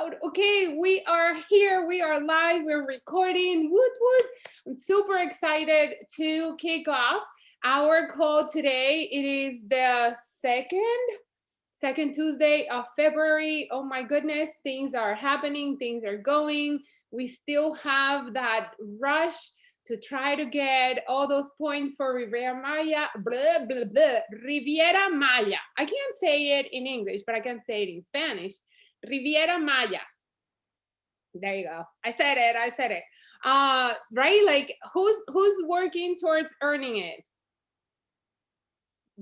loud. Okay, we are here. We are live. We're recording. Woot woot. I'm super excited to kick off our call today. It is the second Tuesday of February. Oh my goodness, things are happening, things are going. We still have that rush to try to get all those points for Riviera Maya. Blah, blah, blah. Riviera Maya. I can't say it in English, but I can say it in Spanish. Riviera Maya. There you go. I said it. Right? Like who's working towards earning it?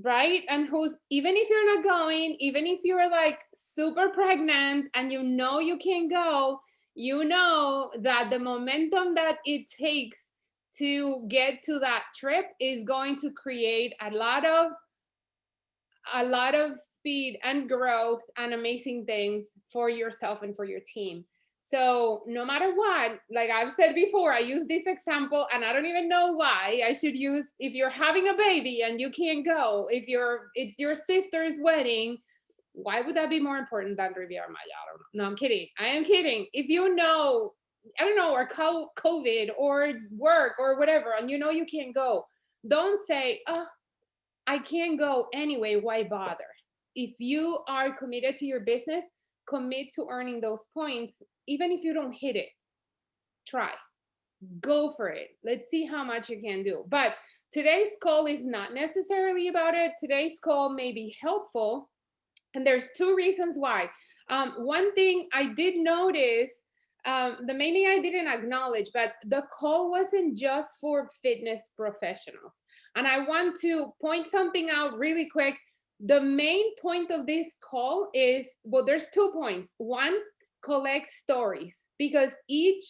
Right? And who's, even if you're not going, even if you're like super pregnant and you know you can't go, you know that the momentum that it takes to get to that trip is going to create a lot of speed and growth and amazing things for yourself and for your team. So no matter what, like I've said before, I use this example and I don't even know why I should use, if you're having a baby and you can't go, if it's your sister's wedding, why would that be more important than Riviera Maya? I don't know. No, I'm kidding. I am kidding. If you know, I don't know, or COVID or work or whatever, and you know you can't go, don't say, oh, I can't go anyway, why bother? If you are committed to your business, commit to earning those points, even if you don't hit it. Try, go for it. Let's see how much you can do. But today's call is not necessarily about it. Today's call may be helpful, and there's two reasons why. One thing I did notice, the main thing I didn't acknowledge, but the call wasn't just for fitness professionals. And I want to point something out really quick. The main point of this call is, well, there's 2 points. One, collect stories, because each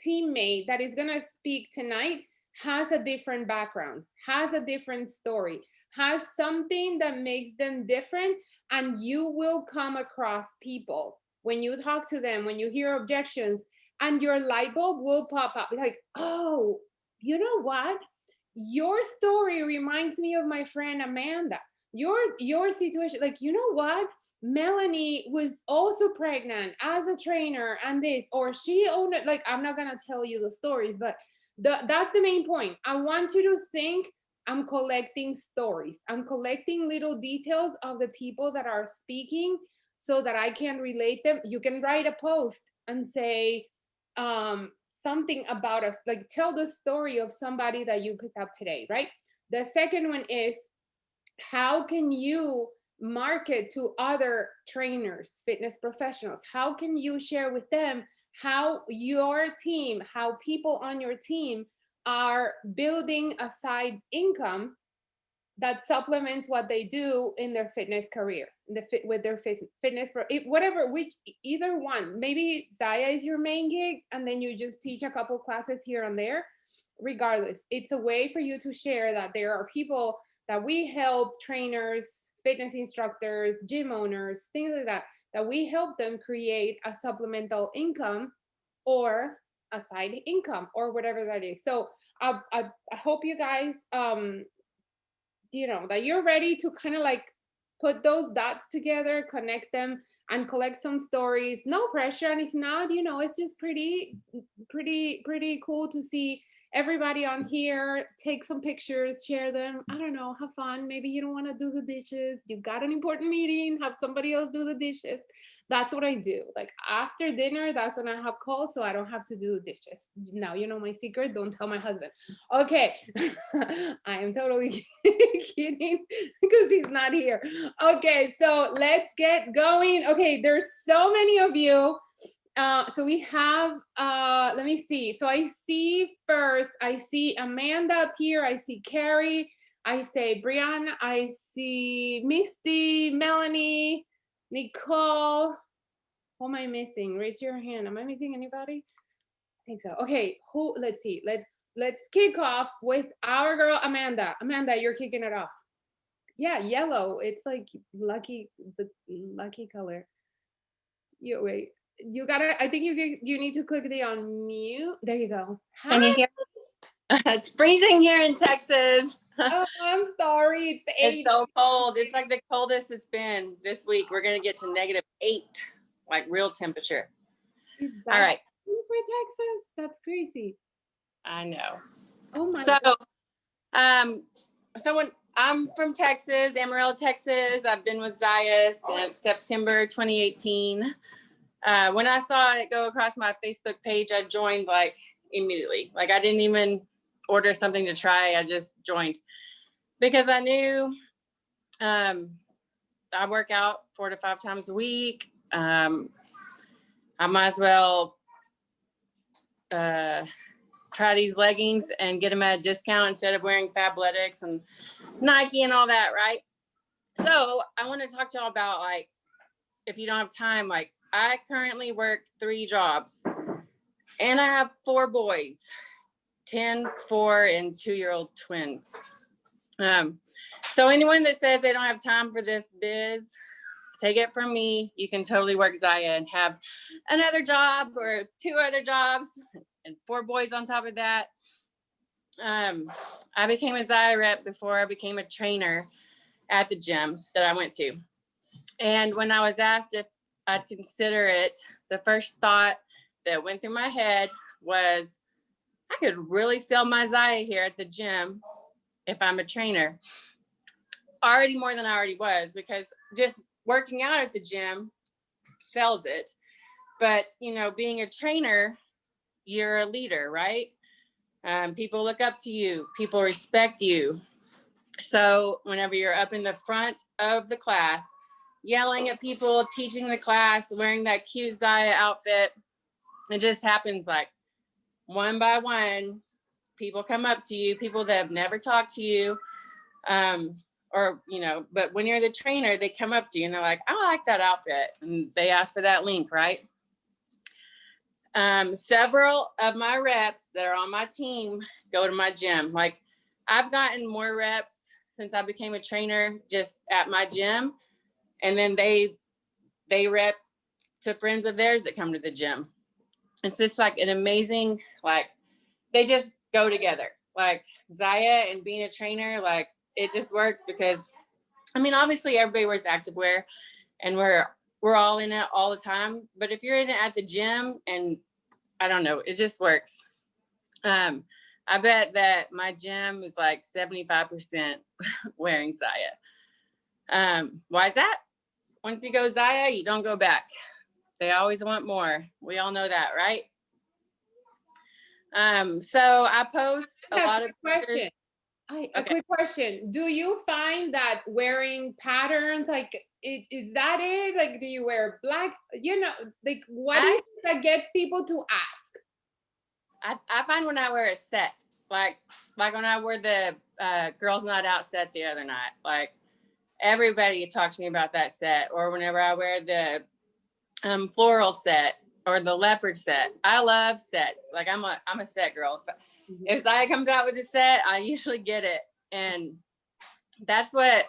teammate that is going to speak tonight has a different background, has a different story, has something that makes them different. And you will come across people when you talk to them, when you hear objections, and your light bulb will pop up like, oh, you know what? Your story reminds me of my friend Amanda. Your situation, like, you know what? Melanie was also pregnant as a trainer and this, or she owned it. Like, I'm not gonna tell you the stories, but that's the main point. I want you to think, I'm collecting stories. I'm collecting little details of the people that are speaking so that I can relate them. You can write a post and say something about us, like tell the story of somebody that you picked up today, right? The second one is, how can you market to other trainers, fitness professionals? How can you share with them how your team, how people on your team are building a side income that supplements what they do in their fitness career, with their fitness, whatever, which either one. Maybe Zaya is your main gig, and then you just teach a couple classes here and there. Regardless, it's a way for you to share that there are people that we help, trainers, fitness instructors, gym owners, things like that, that we help them create a supplemental income or a side income or whatever that is. So I hope you guys that you're ready to kind of like put those dots together, connect them, and collect some stories. No pressure. And if not, it's just pretty cool to see everybody on here. Take some pictures, share them. I don't know, have fun. Maybe you don't want to do the dishes, you got an important meeting, have somebody else do the dishes. That's what I do. Like after dinner, that's when I have calls, so I don't have to do the dishes. Now you know my secret. Don't tell my husband. Okay. I am totally kidding because he's not here. Okay, so let's get going. Okay, there's so many of you. So we have, let me see. So I see Amanda up here. I see Carrie. I say Brianna. I see Misty, Melanie, Nicole. Who am I missing? Raise your hand. Am I missing anybody? I think so. Okay, let's see. Let's kick off with our girl Amanda. Amanda, you're kicking it off. Yeah, yellow. It's like the lucky color. Wait. You gotta. I think you need to click the unmute. There you go. Hi. Can you hear? It's freezing here in Texas. Oh, I'm sorry. It's 8. It's so cold. It's like the coldest it's been this week. We're gonna get to -8. like real temperature. Is All that right. for Texas? That's crazy. I know. Oh my So, God. so when I'm from Texas, Amarillo, Texas, I've been with Zaya since September 2018. When I saw it go across my Facebook page, I joined like immediately. Like I didn't even order something to try. I just joined because I knew I work out 4 to 5 times a week. I might as well try these leggings and get them at a discount instead of wearing Fabletics and Nike and all that, right? So I want to talk to y'all about, like, if you don't have time, like I currently work 3 jobs and I have 4 boys, 10, 4, and 2-year-old twins. So anyone that says they don't have time for this biz, take it from me. You can totally work Zaya and have another job or 2 other jobs and 4 boys on top of that. I became a Zaya rep before I became a trainer at the gym that I went to. And when I was asked if I'd consider it, the first thought that went through my head was, I could really sell my Zaya here at the gym if I'm a trainer. Already more than I already was, because just working out at the gym sells it. But, you know, being a trainer, you're a leader, right? People look up to you. People respect you. So whenever you're up in the front of the class, yelling at people, teaching the class, wearing that cute Zaya outfit, it just happens like one by one. People come up to you, people that have never talked to you, or, you know, but when you're the trainer, they come up to you and they're like, I like that outfit. And they ask for that link, right? Several of my reps that are on my team go to my gym. Like I've gotten more reps since I became a trainer just at my gym. And then they rep to friends of theirs that come to the gym. It's just like an amazing, like they just go together. Like Zaya and being a trainer, like it just works because, I mean, obviously everybody wears activewear and we're all in it all the time. But if you're in it at the gym, and I don't know, it just works. I bet that my gym is like 75% wearing Zaya. Why is that? Once you go Zaya, you don't go back. They always want more. We all know that, right? So I post a lot of question. A quick question. Do you find that wearing patterns, like, is that it? Like, do you wear black? You know, like, what is it that gets people to ask? I find when I wear a set, like when I wore the Girls Not Out set the other night, like everybody talks to me about that set. Or whenever I wear the floral set or the leopard set. I love sets. Like I'm a set girl. If Zaya comes out with a set, I usually get it. And that's what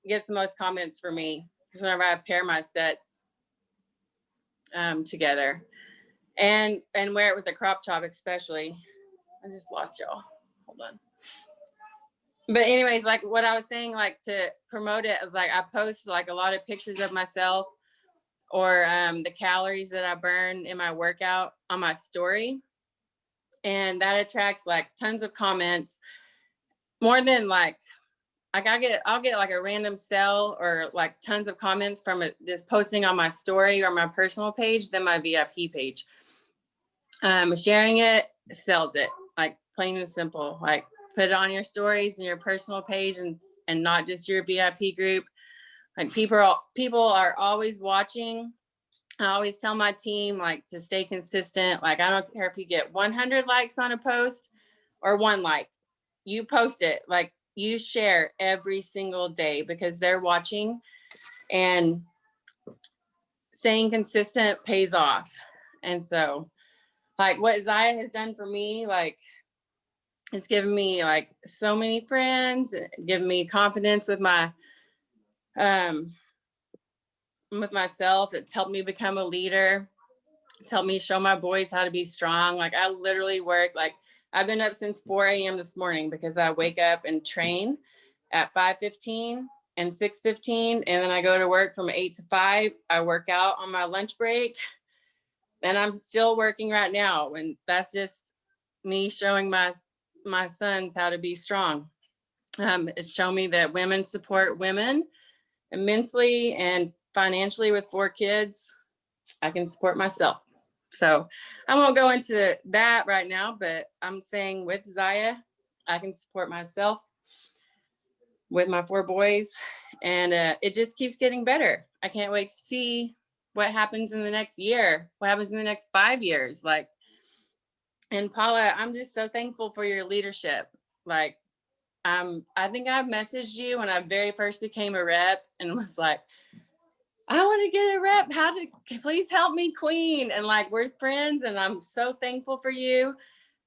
gets the most comments for me. Because whenever I pair my sets together and wear it with a crop top, especially. I just lost y'all. Hold on. But anyways, like what I was saying, like to promote it, is like I post like a lot of pictures of myself or the calories that I burn in my workout on my story. And that attracts like tons of comments, more than like I'll get like a random sell or like tons of comments from just posting on my story or my personal page than my VIP page. Sharing it sells it, like plain and simple. Like put it on your stories and your personal page and not just your VIP group. Like people are always watching. I always tell my team like to stay consistent. Like I don't care if you get 100 likes on a post or 1 like, you post it. Like you share every single day because they're watching, and staying consistent pays off. And so like what Zaya has done for me, like it's given me like so many friends, given me confidence with my with myself. It's helped me become a leader. It's helped me show my boys how to be strong. Like I literally work, like I've been up since 4 a.m. this morning because I wake up and train at 5:15 and 6:15, and then I go to work from 8 to 5. I work out on my lunch break, and I'm still working right now. And that's just me showing my sons how to be strong. It's shown me that women support women immensely, and financially with 4 kids, I can support myself. So I won't go into that right now, but I'm saying with Zaya, I can support myself with my 4 boys, and it just keeps getting better. I can't wait to see what happens in the next year, what happens in the next 5 years. Like, and Paula, I'm just so thankful for your leadership. Like, I think I messaged you when I very first became a rep and was like, I want to get a rep. Please help me, Queen. And like, we're friends, and I'm so thankful for you,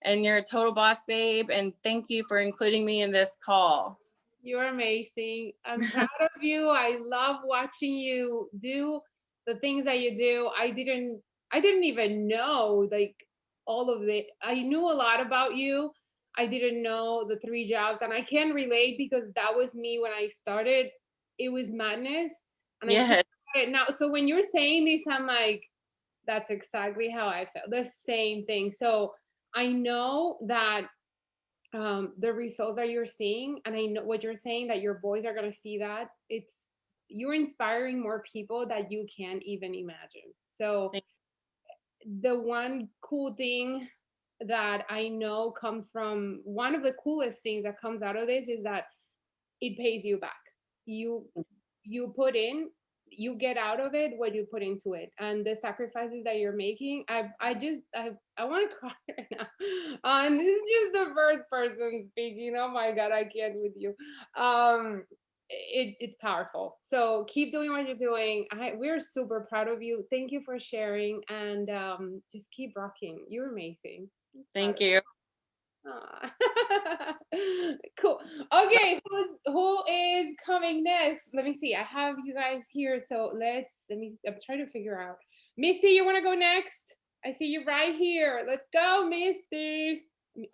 and you're a total boss, babe. And thank you for including me in this call. You're amazing. I'm proud of you. I love watching you do the things that you do. I didn't even know like all of the, I knew a lot about you. I didn't know the 3 jobs, and I can relate because that was me when I started. It was madness. And I Yeah. think about it now. So when you're saying this, I'm like, that's exactly how I felt. The same thing. So I know that the results that you're seeing, and I know what you're saying, that your boys are going to see that. It's, you're inspiring more people that you can't even imagine. So the one cool thing that I know comes from, one of the coolest things that comes out of this is that it pays you back. You put in, you get out of it what you put into it, and the sacrifices that you're making. I want to cry right now. And this is just the first person speaking. Oh my god, I can't with you. It's powerful. So keep doing what you're doing. We're super proud of you. Thank you for sharing, and just keep rocking. You're amazing. Thank you. Cool. Okay, who is coming next? Let me see. I have you guys here, so I'm trying to figure out. Misty, you want to go next? I see you right here. Let's go, Misty.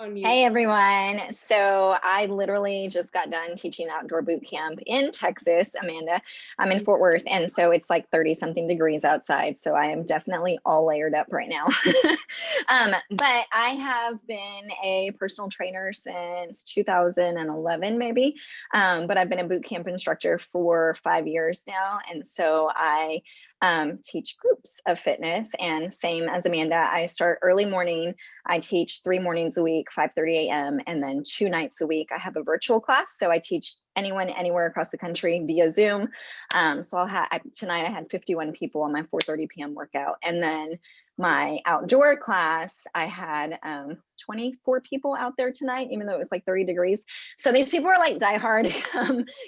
Unmute. Hey everyone. So I literally just got done teaching outdoor boot camp in Texas, Amanda. I'm in Fort Worth, and so it's like 30 something degrees outside. So I am definitely all layered up right now. But I have been a personal trainer since 2011, maybe. But I've been a boot camp instructor for 5 years now. And so I teach groups of fitness, and same as Amanda, I start early morning. I teach 3 mornings a week, 5:30 a.m. and then 2 nights a week I have a virtual class. So I teach anyone anywhere across the country via Zoom. So tonight I had 51 people on my 4:30 p.m. workout. And then my outdoor class, I had 24 people out there tonight, even though it was like 30 degrees. So these people are like diehard,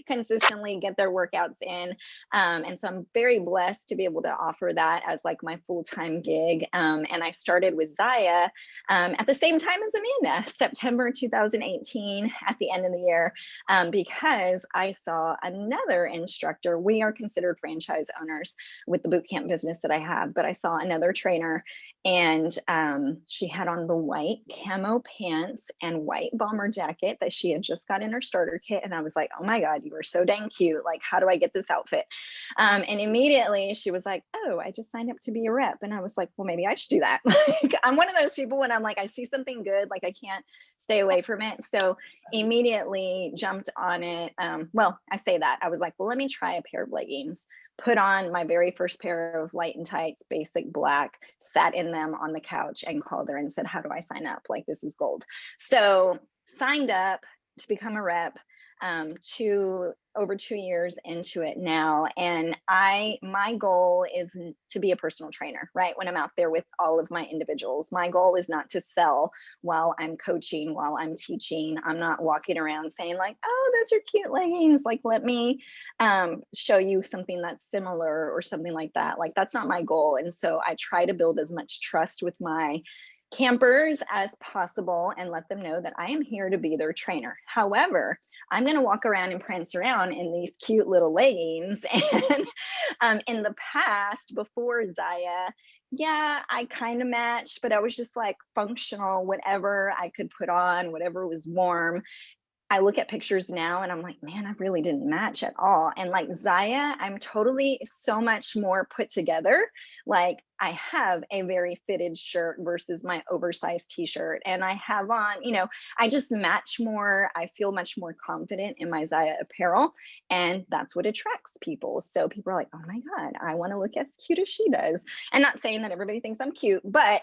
consistently get their workouts in. And so I'm very blessed to be able to offer that as like my full-time gig. And I started with Zaya at the same time as Amanda, September 2018, at the end of the year, because I saw another instructor. We are considered franchise owners with the bootcamp business that I have, but I saw another trainer, and she had on the white camo pants and white bomber jacket that she had just got in her starter kit. And I was like, oh my God, you are so dang cute. Like, how do I get this outfit? And immediately she was like, oh, I just signed up to be a rep. And I was like, well, maybe I should do that. Like, I'm one of those people when I'm like, I see something good, like I can't stay away from it. So immediately jumped on it. Well, I say that. I was like, well, let me try a pair of leggings. Put on my very first pair of light and tights, basic black, sat in them on the couch and called her and said, how do I sign up? Like, this is gold. So signed up to become a rep, over 2 years into it now. And my goal is to be a personal trainer, right? When I'm out there with all of my individuals, my goal is not to sell while I'm coaching, while I'm teaching. I'm not walking around saying like, oh, those are cute leggings. Like, let me show you something that's similar or something like that. Like, that's not my goal. And so I try to build as much trust with my campers as possible and let them know that I am here to be their trainer. However, I'm going to walk around and prance around in these cute little leggings. And in the past, before Zaya, yeah, I kind of matched, but I was just like functional, whatever I could put on, whatever was warm. I look at pictures now and I'm like, man, I really didn't match at all. And like Zaya, I'm totally so much more put together. Like I have a very fitted shirt versus my oversized t-shirt. And I have on, I just match more. I feel much more confident in my Zaya apparel. And that's what attracts people. So people are like, oh my God, I want to look as cute as she does. And not saying that everybody thinks I'm cute, but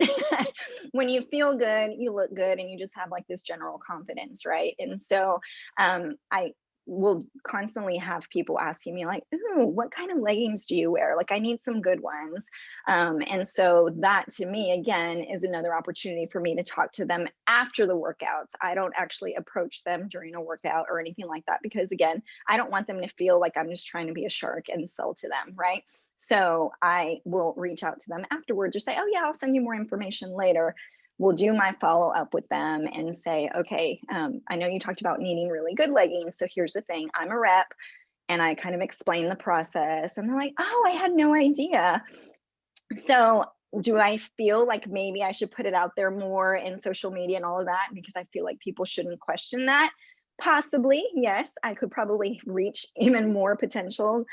when you feel good, you look good, and you just have like this general confidence, right? And so I will constantly have people asking me like, ooh, what kind of leggings do you wear? Like I need some good ones. And so that to me, again, is another opportunity for me to talk to them after the workouts. I don't actually approach them during a workout or anything like that, because again, I don't want them to feel like I'm just trying to be a shark and sell to them, right? So I will reach out to them afterwards or say, oh yeah, I'll send you more information later. We'll do my follow up with them and say, okay, I know you talked about needing really good leggings. So here's the thing, I'm a rep, and I kind of explain the process, and they're like, oh, I had no idea. So do I feel like maybe I should put it out there more in social media and all of that, because I feel like people shouldn't question that? Possibly, yes. I could probably reach even more potential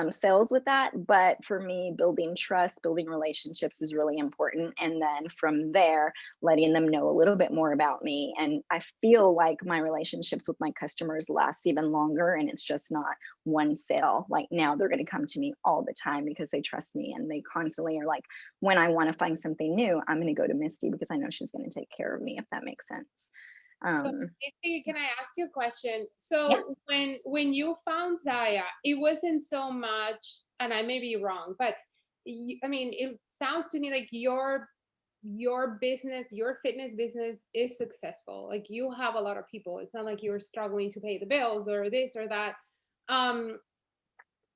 sales with that. But for me, building trust, building relationships is really important. And then from there, letting them know a little bit more about me. And I feel like my relationships with my customers last even longer. And it's just not one sale. Like now they're going to come to me all the time because they trust me. And they constantly are like, when I want to find something new, I'm going to go to Misty because I know she's going to take care of me, if that makes sense. So, can I ask you a question? Yeah. So when you found Zaya, it wasn't so much, and I may be wrong, but I mean, it sounds to me like your business, your fitness business is successful. Like you have a lot of people. It's not like you're struggling to pay the bills or this or that. Um,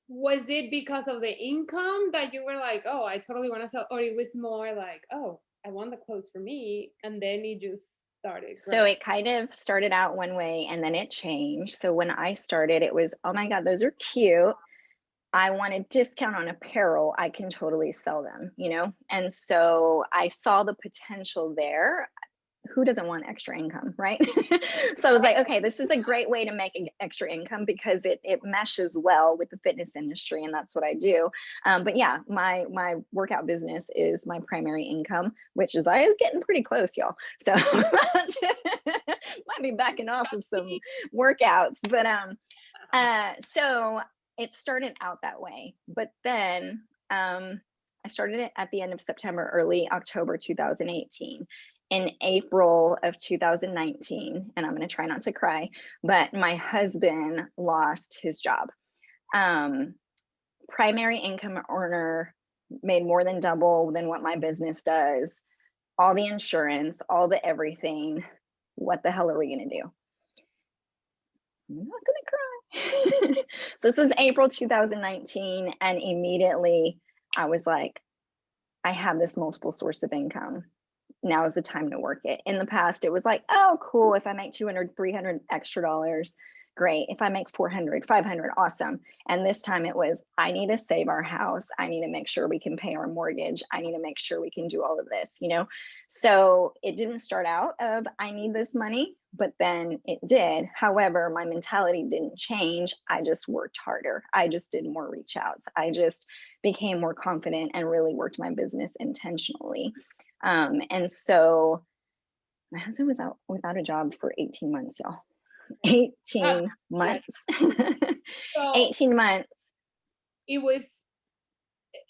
was it because of the income that you were like, oh, I totally want to sell, or it was more like, oh, I want the clothes for me, and then it just started So growing? it kind of started out one way and then it changed. So when I started, it was, oh my God, those are cute. I want a discount on apparel. I can totally sell them, And so I saw the potential there. Who doesn't want extra income, right? So I was like, okay, this is a great way to make extra income because it meshes well with the fitness industry, and that's what I do. But yeah, my workout business is my primary income, which is I was getting pretty close, y'all. So might be backing off of some workouts, but so it started out that way. But then I started it at the end of September, early October 2018. In April of 2019, and I'm going to try not to cry, but my husband lost his job. Primary income earner, made more than double than what my business does, all the insurance, all the everything. What the hell are we going to do? I'm not going to cry. So this is April 2019, and immediately I was like, I have this multiple source of income. Now is the time to work it. In the past, it was like, oh, cool. If I make 200, 300 extra dollars, great. If I make 400, 500, awesome. And this time it was, I need to save our house. I need to make sure we can pay our mortgage. I need to make sure we can do all of this, So it didn't start out of, I need this money, but then it did. However, my mentality didn't change. I just worked harder. I just did more reach outs. I just became more confident and really worked my business intentionally. And so my husband was out without a job for 18 months, y'all. 18 months. So 18 months. it was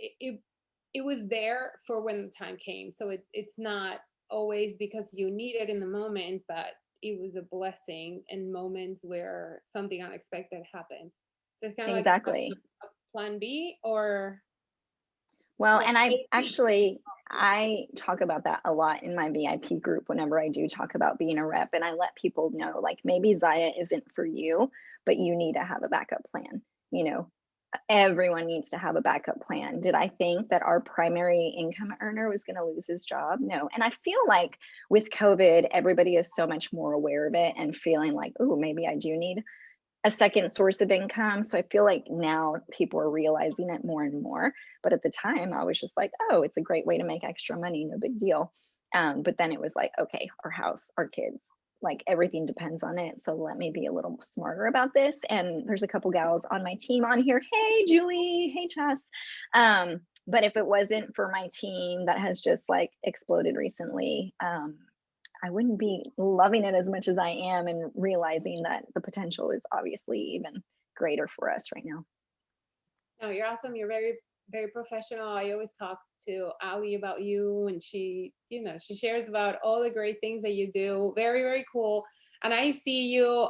it was there for when the time came. So it's not always because you need it in the moment, but it was a blessing in moments where something unexpected happened. So it's kind of Exactly. like a plan B or Well, and I talk about that a lot in my VIP group whenever I do talk about being a rep, and I let people know, like, maybe Zaya isn't for you, but you need to have a backup plan. Everyone needs to have a backup plan. Did I think that our primary income earner was going to lose his job? No. And I feel like with COVID, everybody is so much more aware of it and feeling like, oh, maybe I do need a second source of income. So I feel like now people are realizing it more and more. But at the time, I was just like, oh, it's a great way to make extra money. No big deal. But then it was like, okay, our house, our kids, like everything depends on it. So let me be a little smarter about this. And there's a couple gals on my team on here. Hey, Julie. Hey, Chas. But if it wasn't for my team that has just like exploded recently, I wouldn't be loving it as much as I am and realizing that the potential is obviously even greater for us right now. No, you're awesome. You're very, very professional. I always talk to Ali about you, and she, you know, she shares about all the great things that you do. Very, very cool. And I see you.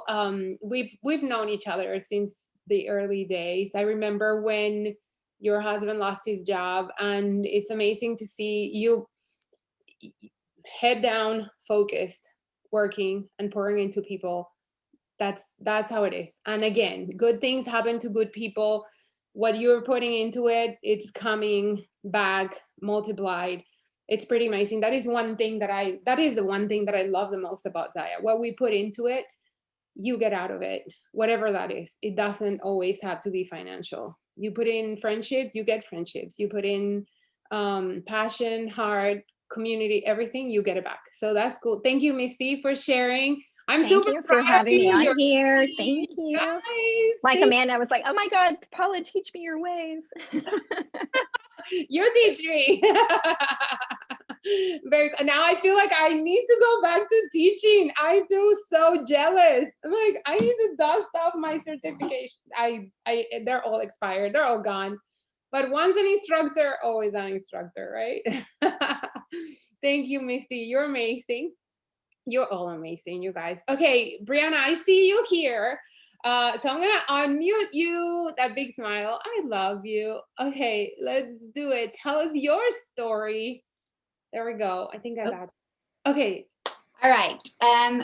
We've known each other since the early days. I remember when your husband lost his job, and it's amazing to see you head down, focused, working and pouring into people. That's how it is. And again, good things happen to good people. What you're putting into it, it's coming back multiplied. It's pretty amazing. That is the one thing that I love the most about Zaya. What we put into it, you get out of it, whatever that is. It doesn't always have to be financial. You put in friendships, you get friendships. You put in passion, heart, community, everything, you get it back. So that's cool. Thank you, Misty, for sharing. I'm Thank super you for proud of having me you. on You're here. great. Thank you. Guys, Like thank Amanda, I was like, oh my God, Paula, teach me your ways. you teach me. Very now I feel like I need to go back to teaching. I feel so jealous. I'm like, I need to dust off my certification. They're all expired, they're all gone. But once an instructor, always an instructor, right? Thank you, Misty. You're amazing. You're all amazing, you guys. Okay, Brianna, I see you here. So I'm gonna unmute you. That big smile. I love you. Okay, let's do it. Tell us your story. There we go. I think I got it. Okay. All right.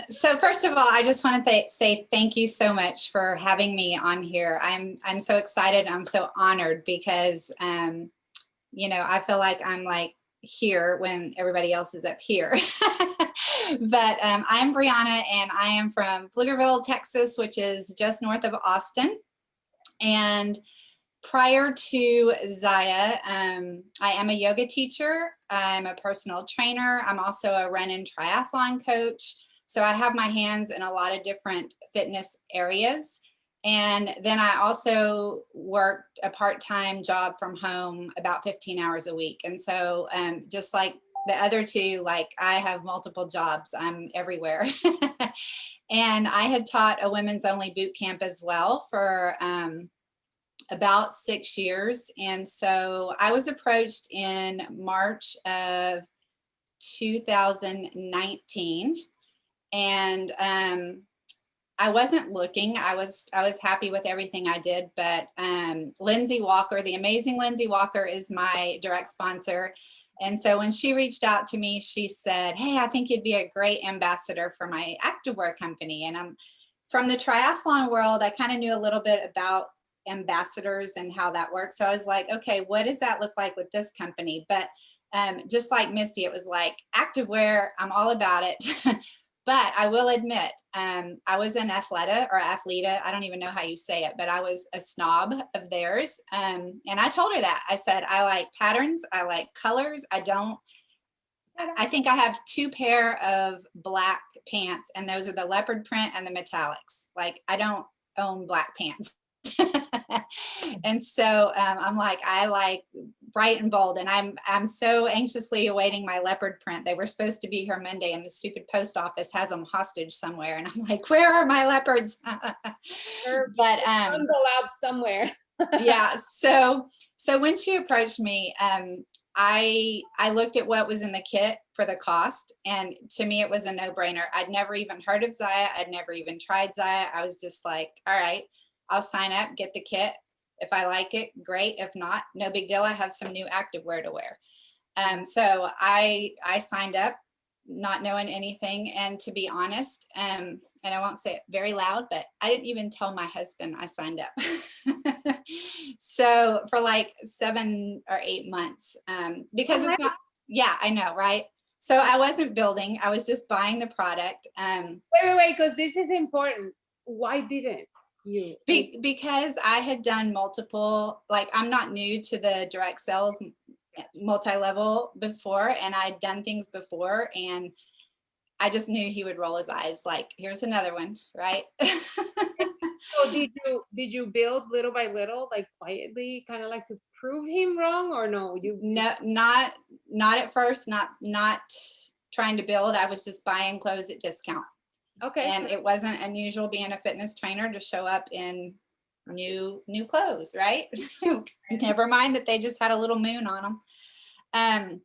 So first of all, I just want to say thank you so much for having me on here. I'm so excited. I'm so honored because, you know, I feel like I'm like here when everybody else is up here. But I'm Brianna, and I am from Pflugerville, Texas, which is just north of Austin. And prior to Zaya, I am a yoga teacher. I'm a personal trainer. I'm also a run and triathlon coach. So I have my hands in a lot of different fitness areas. And then I also worked a part-time job from home about 15 hours a week. And so just like the other two, like I have multiple jobs. I'm everywhere. And I had taught a women's only boot camp as well for about 6 years. And so I was approached in March of 2019. And I wasn't looking. I was happy with everything I did, but Lindsay Walker, the amazing Lindsay Walker, is my direct sponsor. And so when she reached out to me, she said, hey, I think you'd be a great ambassador for my activewear company. And I'm from the triathlon world. I kind of knew a little bit about ambassadors and how that works. So I was like, okay, what does that look like with this company? But just like Misty, it was like activewear, I'm all about it. But I will admit, I was an athleta, I don't even know how you say it, but I was a snob of theirs. And I told her that. I said, I like patterns, I like colors. I think I have 2 pair of black pants, and those are the leopard print and the metallics. Like, I don't own black pants. And so I'm like, I like bright and bold, and I'm so anxiously awaiting my leopard print. They were supposed to be here Monday, and the stupid post office has them hostage somewhere. And I'm like, where are my leopards? But on the lab somewhere. yeah. So when she approached me, I looked at what was in the kit for the cost, and to me it was a no-brainer. I'd never even heard of Zaya. I'd never even tried Zaya. I was just like, all right, I'll sign up, get the kit. If I like it, great. If not, no big deal. I have some new activewear to wear. So I signed up, not knowing anything. And to be honest, and I won't say it very loud, but I didn't even tell my husband I signed up. So for like 7 or 8 months, because it's not, yeah, I know, right? So I wasn't building, I was just buying the product. Wait, because this is important. Why didn't you? Because I had done multiple, like I'm not new to the direct sales multi-level before, and I'd done things before, and I just knew he would roll his eyes like, here's another one, right? So did you build little by little, like quietly, kind of like to prove him wrong, or no? No, not at first, not trying to build. I was just buying clothes at discount. Okay. And it wasn't unusual being a fitness trainer to show up in new clothes, right? Never mind that they just had a little moon on them.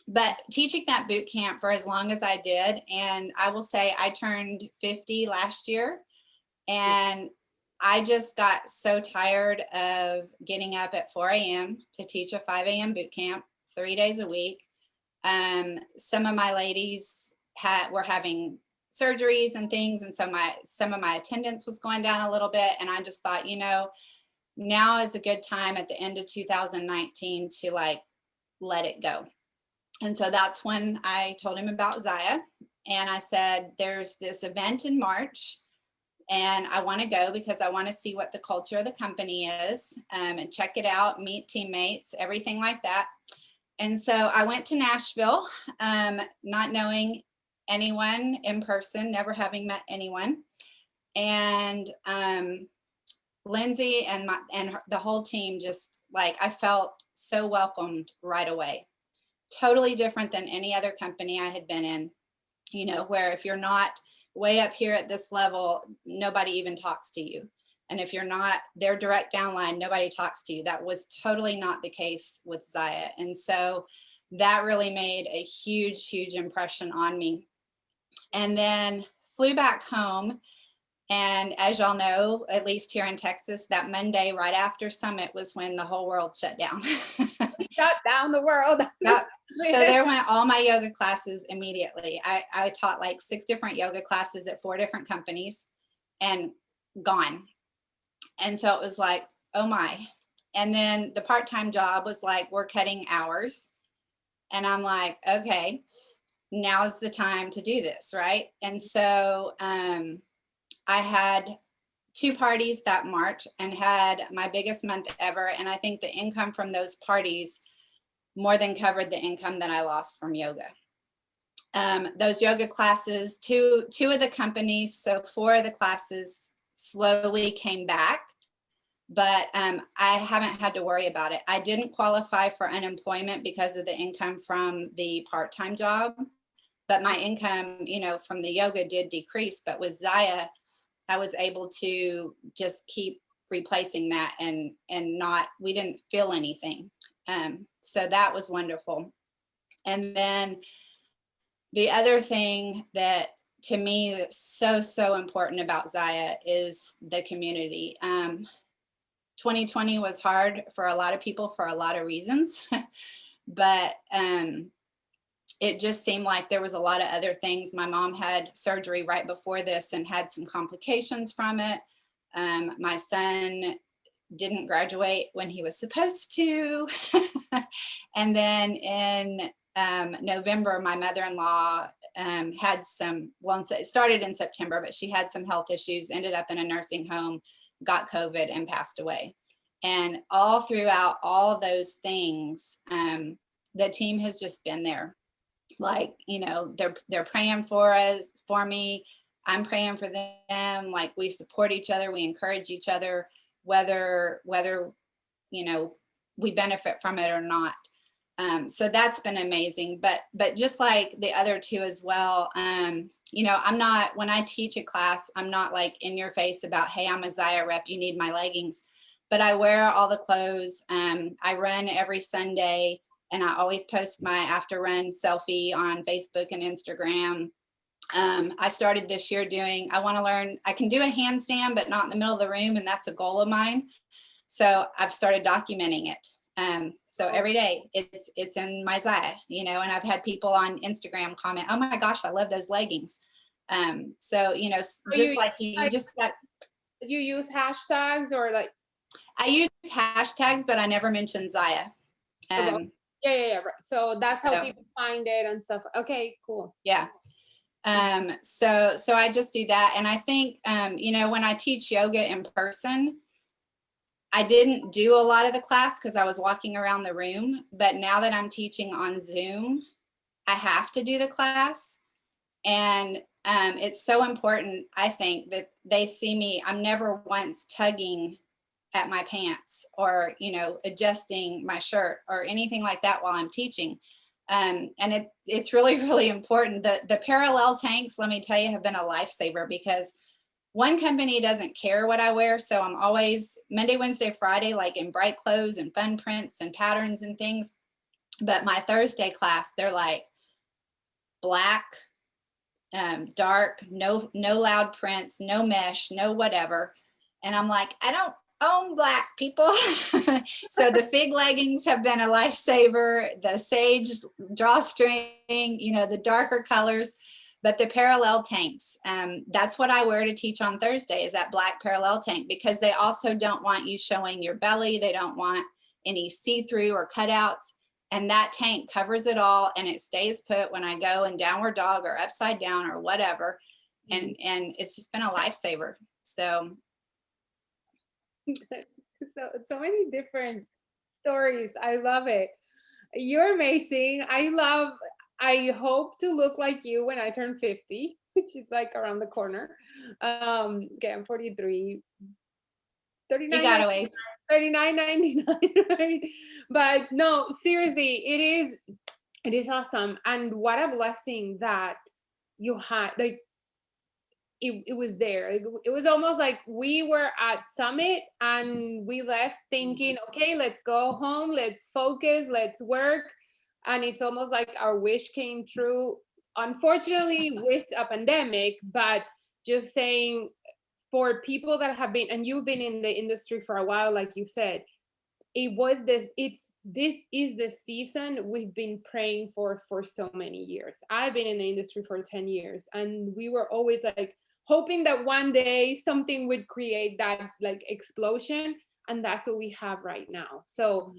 But teaching that boot camp for as long as I did, and I will say I turned 50 last year, and I just got so tired of getting up at 4 a.m. to teach a 5 a.m. boot camp 3 days a week. Some of my ladies were having surgeries and things, and so some of my attendance was going down a little bit, and I just thought, now is a good time at the end of 2019 to like let it go. And so that's when I told him about Zaya, and I said, there's this event in March and I want to go because I want to see what the culture of the company is, and check it out, meet teammates, everything like that. And so I went to Nashville, not knowing anyone in person, never having met anyone. And Lindsay and the whole team, just like, I felt so welcomed right away. Totally different than any other company I had been in, where if you're not way up here at this level, nobody even talks to you. And if you're not their direct downline, nobody talks to you. That was totally not the case with Zaya. And so that really made a huge, huge impression on me. And then flew back home. And as y'all know, at least here in Texas, that Monday right after Summit was when the whole world shut down. Shut down the world. So there went all my yoga classes immediately. I taught like 6 different yoga classes at 4 different companies and gone. And so it was like, oh my. And then the part-time job was like, we're cutting hours. And I'm like, okay, now is the time to do this, right? And so I had 2 parties that March and had my biggest month ever. And I think the income from those parties more than covered the income that I lost from yoga. Those yoga classes, two of the companies, so 4 of the classes slowly came back, but I haven't had to worry about it. I didn't qualify for unemployment because of the income from the part-time job, but my income, from the yoga did decrease. But with Zaya, I was able to just keep replacing that and we didn't feel anything. So that was wonderful. And then the other thing that to me that's so important about Zaya is the community. 2020 was hard for a lot of people for a lot of reasons, but it just seemed like there was a lot of other things. My mom had surgery right before this and had some complications from it. My son didn't graduate when he was supposed to. And then in November, my mother-in-law had it started in September, but she had some health issues, ended up in a nursing home, got COVID and passed away. And all throughout all of those things, the team has just been there. Like, they're praying for me. I'm praying for them. Like, we support each other. We encourage each other, whether we benefit from it or not. So that's been amazing. But just like the other 2 as well, I'm not, when I teach a class, I'm not like in your face about, hey, I'm a Zaya rep, you need my leggings. But I wear all the clothes. I run every Sunday, and I always post my after run selfie on Facebook and Instagram. I started this year I want to learn, I can do a handstand, but not in the middle of the room. And that's a goal of mine. So I've started documenting it. So every day it's in my Zaya, and I've had people on Instagram comment, oh my gosh, I love those leggings. So, just like you just got. You use hashtags or like? I use hashtags, but I never mention Zaya. Yeah, right. So that's how people find it and stuff. Okay, cool. Yeah. So I just do that. And I think, when I teach yoga in person, I didn't do a lot of the class because I was walking around the room, but now that I'm teaching on Zoom, I have to do the class. And it's so important, I think, that they see me. I'm never once tugging at my pants or, adjusting my shirt or anything like that while I'm teaching. And it's really, really important. The parallel tanks, let me tell you, have been a lifesaver because one company doesn't care what I wear. So I'm always Monday, Wednesday, Friday, like in bright clothes and fun prints and patterns and things. But my Thursday class, they're like black, dark, no loud prints, no mesh, no whatever. And I'm like, I don't own black, people. So the fig leggings have been a lifesaver, the sage drawstring, the darker colors, but the parallel tanks, that's what I wear to teach on Thursday, is that black parallel tank, because they also don't want you showing your belly. They don't want any see-through or cutouts. And that tank covers it all, and it stays put when I go in downward dog or upside down or whatever. And it's just been a lifesaver. So so many different stories. I love it. You're amazing. I hope to look like you when I turn 50, which is like around the corner. Okay, I'm 43. 39. you got a ways. 39.99, right? But no, seriously, it is awesome. And what a blessing that you had, like, it was there. It was almost like we were at Summit and we left thinking, okay, let's go home, let's focus, let's work. And it's almost like our wish came true, unfortunately, with a pandemic, but just saying, for people that have been, and you've been in the industry for a while, like you said, this is the season we've been praying for so many years. I've been in the industry for 10 years, and we were always like hoping that one day something would create that like explosion, and that's what we have right now. So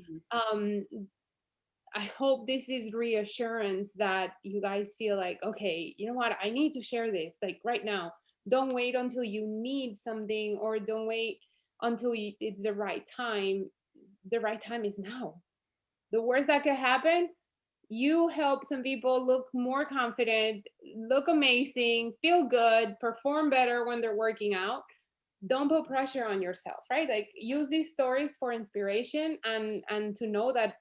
I hope this is reassurance that you guys feel like, okay, you know what, I need to share this like right now. Don't wait until you need something, or don't wait until it's the right time. The right time is now. The worst that could happen, you help some people look more confident, look amazing, feel good, perform better when they're working out. Don't put pressure on yourself, right? Like, use these stories for inspiration and to know that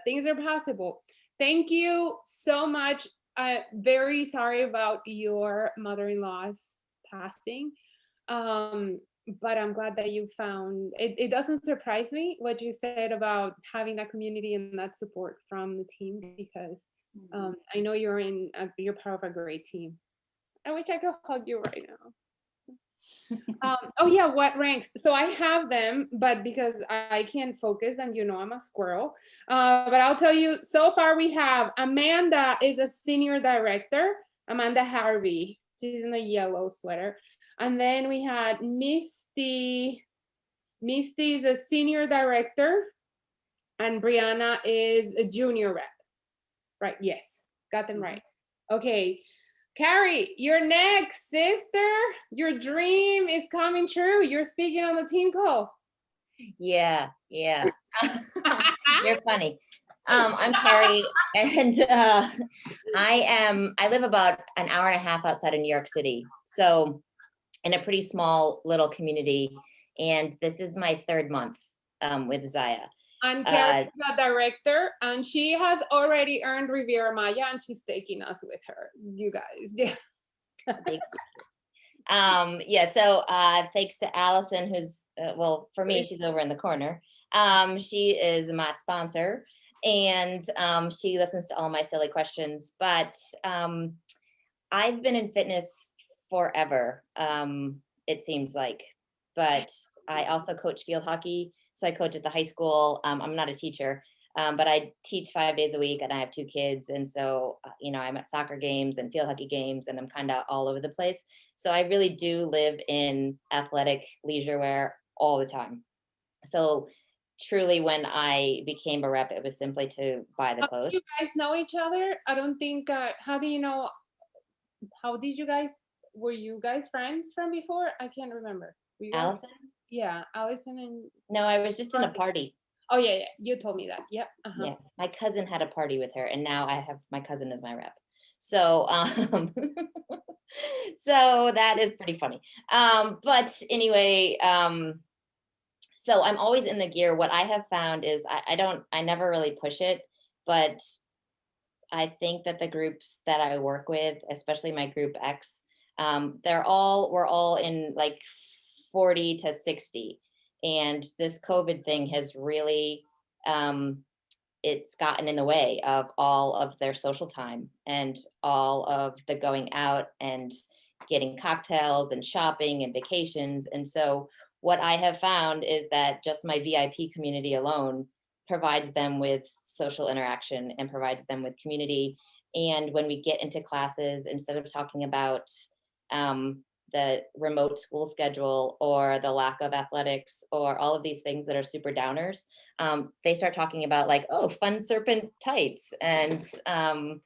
things are possible. Thank you so much. Very sorry about your mother-in-law's passing. But I'm glad that you found it. It doesn't surprise me what you said about having that community and that support from the team, because I know you're part of a great team. I wish I could hug you right now. Oh yeah, what ranks? So I have them, but because I can't focus, and I'm a squirrel. But I'll tell you, so far we have Amanda is a senior director, Amanda Harvey. She's in a yellow sweater. And then we had Misty. Misty is a senior director, and Brianna is a junior rep. Right, yes, got them right. Okay. Carrie, you're next, sister. Your dream is coming true. You're speaking on the team call. Yeah. You're funny. I'm Carrie, and I live about an hour and a half outside of New York City, so in a pretty small little community, and this is my third month with Zaya. And Carrie's a director, and she has already earned Riviera Maya, and she's taking us with her, you guys. Yeah. So thanks to Allison, who's well, for me, she's over in the corner. She is my sponsor, and she listens to all my silly questions. But I've been in fitness forever, it seems like. But I also coach field hockey. So I coach at the high school. I'm not a teacher, but I teach 5 days a week, and I have 2 kids. And so, I'm at soccer games and field hockey games, and I'm kind of all over the place. So I really do live in athletic leisure wear all the time. So truly, when I became a rep, it was simply to buy the clothes. You guys know each other? I don't think, how did were you guys friends from before? I can't remember. Allison? Yeah, Allison and... No, I was just in a party. Oh yeah, you told me that. Yep. Yeah, my cousin had a party with her, and now I have my cousin as my rep. So, so that is pretty funny. But anyway, so I'm always in the gear. What I have found is I never really push it, but I think that the groups that I work with, especially my group X, we're all in like 40 to 60. And this COVID thing has really, it's gotten in the way of all of their social time and all of the going out and getting cocktails and shopping and vacations. And so what I have found is that just my VIP community alone provides them with social interaction and provides them with community. And when we get into classes, instead of talking about the remote school schedule or the lack of athletics or all of these things that are super downers, they start talking about like, oh, fun serpent tights and, and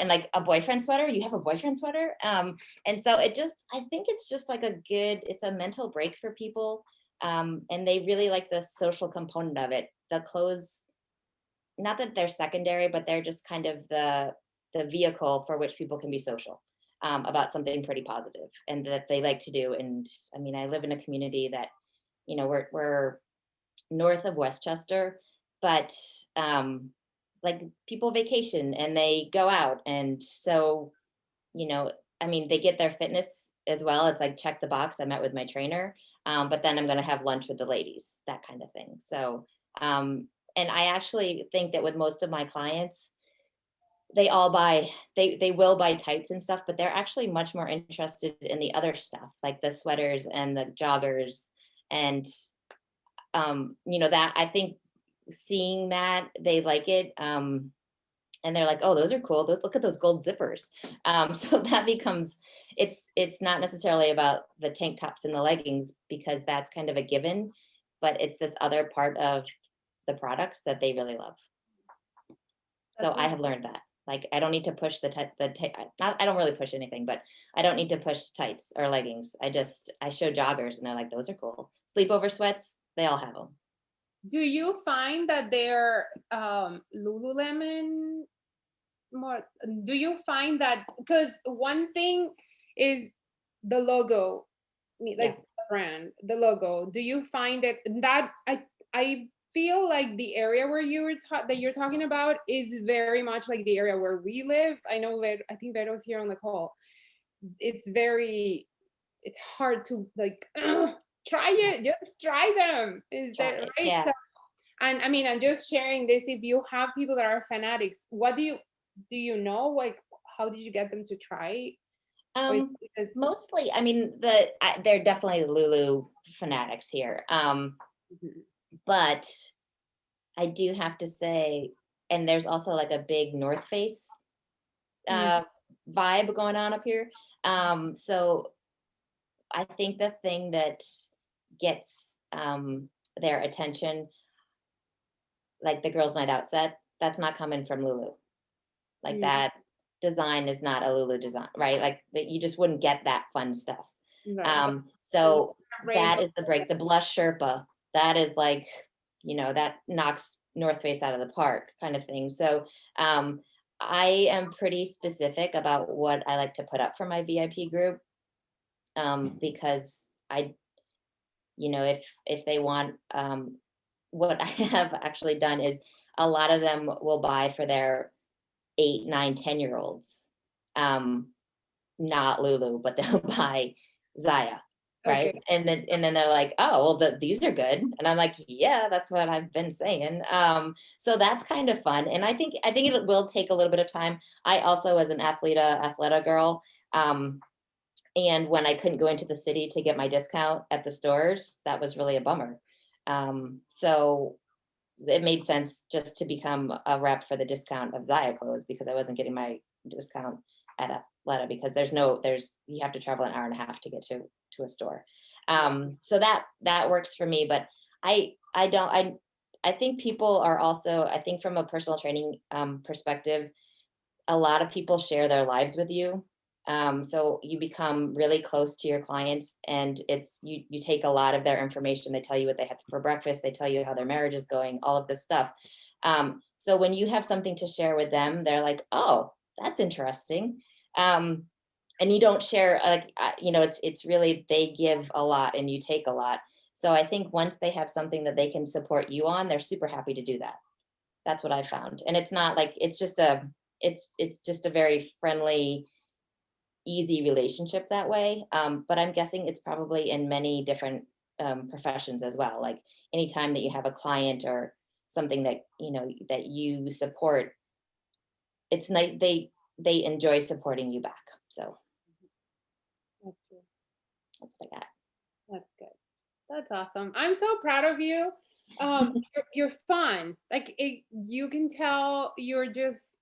like a boyfriend sweater, you have a boyfriend sweater. And so I think it's just like it's a mental break for people. And they really like the social component of it. The clothes, not that they're secondary, but they're just kind of the vehicle for which people can be social about something pretty positive and that they like to do. And I mean, I live in a community that, we're north of Westchester, but like people vacation and they go out. And so, I mean, they get their fitness as well. It's like, check the box, I met with my trainer, but then I'm going to have lunch with the ladies, that kind of thing. So, and I actually think that with most of my clients, they will buy tights and stuff, but they're actually much more interested in the other stuff, like the sweaters and the joggers. And, that I think seeing that they like it. And they're like, oh, those are cool. Look at those gold zippers. So that becomes, it's not necessarily about the tank tops and the leggings because that's kind of a given, but it's this other part of the products that they really love. So I have learned that. Like, I don't need to push I don't really push anything, but I don't need to push tights or leggings. I show joggers and they're like, those are cool. Sleepover sweats, they all have them. Do you find that they're Lululemon more? Do you find that, because one thing is the logo, like the brand, the logo. Do you find it that I feel like the area where that you're talking about is very much like the area where we live. I know that I think Vero's here on the call. It's hard to like try it. Just try them. Is that right? Yeah. So, and I mean, I'm just sharing this. If you have people that are fanatics, what do you know? Like, how did you get them to try? Mostly, I mean, they're definitely Lulu fanatics here. But I do have to say, and there's also like a big North Face vibe going on up here. So I think the thing that gets their attention, like the girls' night out set, that's not coming from Lulu. Like that design is not a Lulu design, right? Like that you just wouldn't get that fun stuff. Right. So that is the break. The blush Sherpa, that is like, that knocks North Face out of the park kind of thing. So I am pretty specific about what I like to put up for my VIP group because if they want, what I have actually done is a lot of them will buy for their 8, 9, 10-year-olds, not Lulu, but they'll buy Zaya. Right. Okay. And then they're like, oh, well, these are good. And I'm like, yeah, that's what I've been saying. So that's kind of fun. And I think it will take a little bit of time. I also, as an Athleta girl, and when I couldn't go into the city to get my discount at the stores, that was really a bummer. So it made sense just to become a rep for the discount of Zaya clothes because I wasn't getting my discount at Athleta because you have to travel an hour and a half to get to a store. So that works for me, but I think people are also, I think from a personal training perspective, a lot of people share their lives with you. So you become really close to your clients and you take a lot of their information. They tell you what they had for breakfast. They tell you how their marriage is going, all of this stuff. So when you have something to share with them, they're like, oh, that's interesting. And you don't share, like, you know, it's really, they give a lot and you take a lot. So I think once they have something that they can support you on, they're super happy to do that. That's what I found. And it's not like, it's just a very friendly, easy relationship that way. But I'm guessing it's probably in many different professions as well. Like anytime that you have a client or something that, you know, that you support, it's nice, they enjoy supporting you back. So That's true. that's what I got. That's good. That's awesome. I'm so proud of you. You're fun. Like you can tell you're just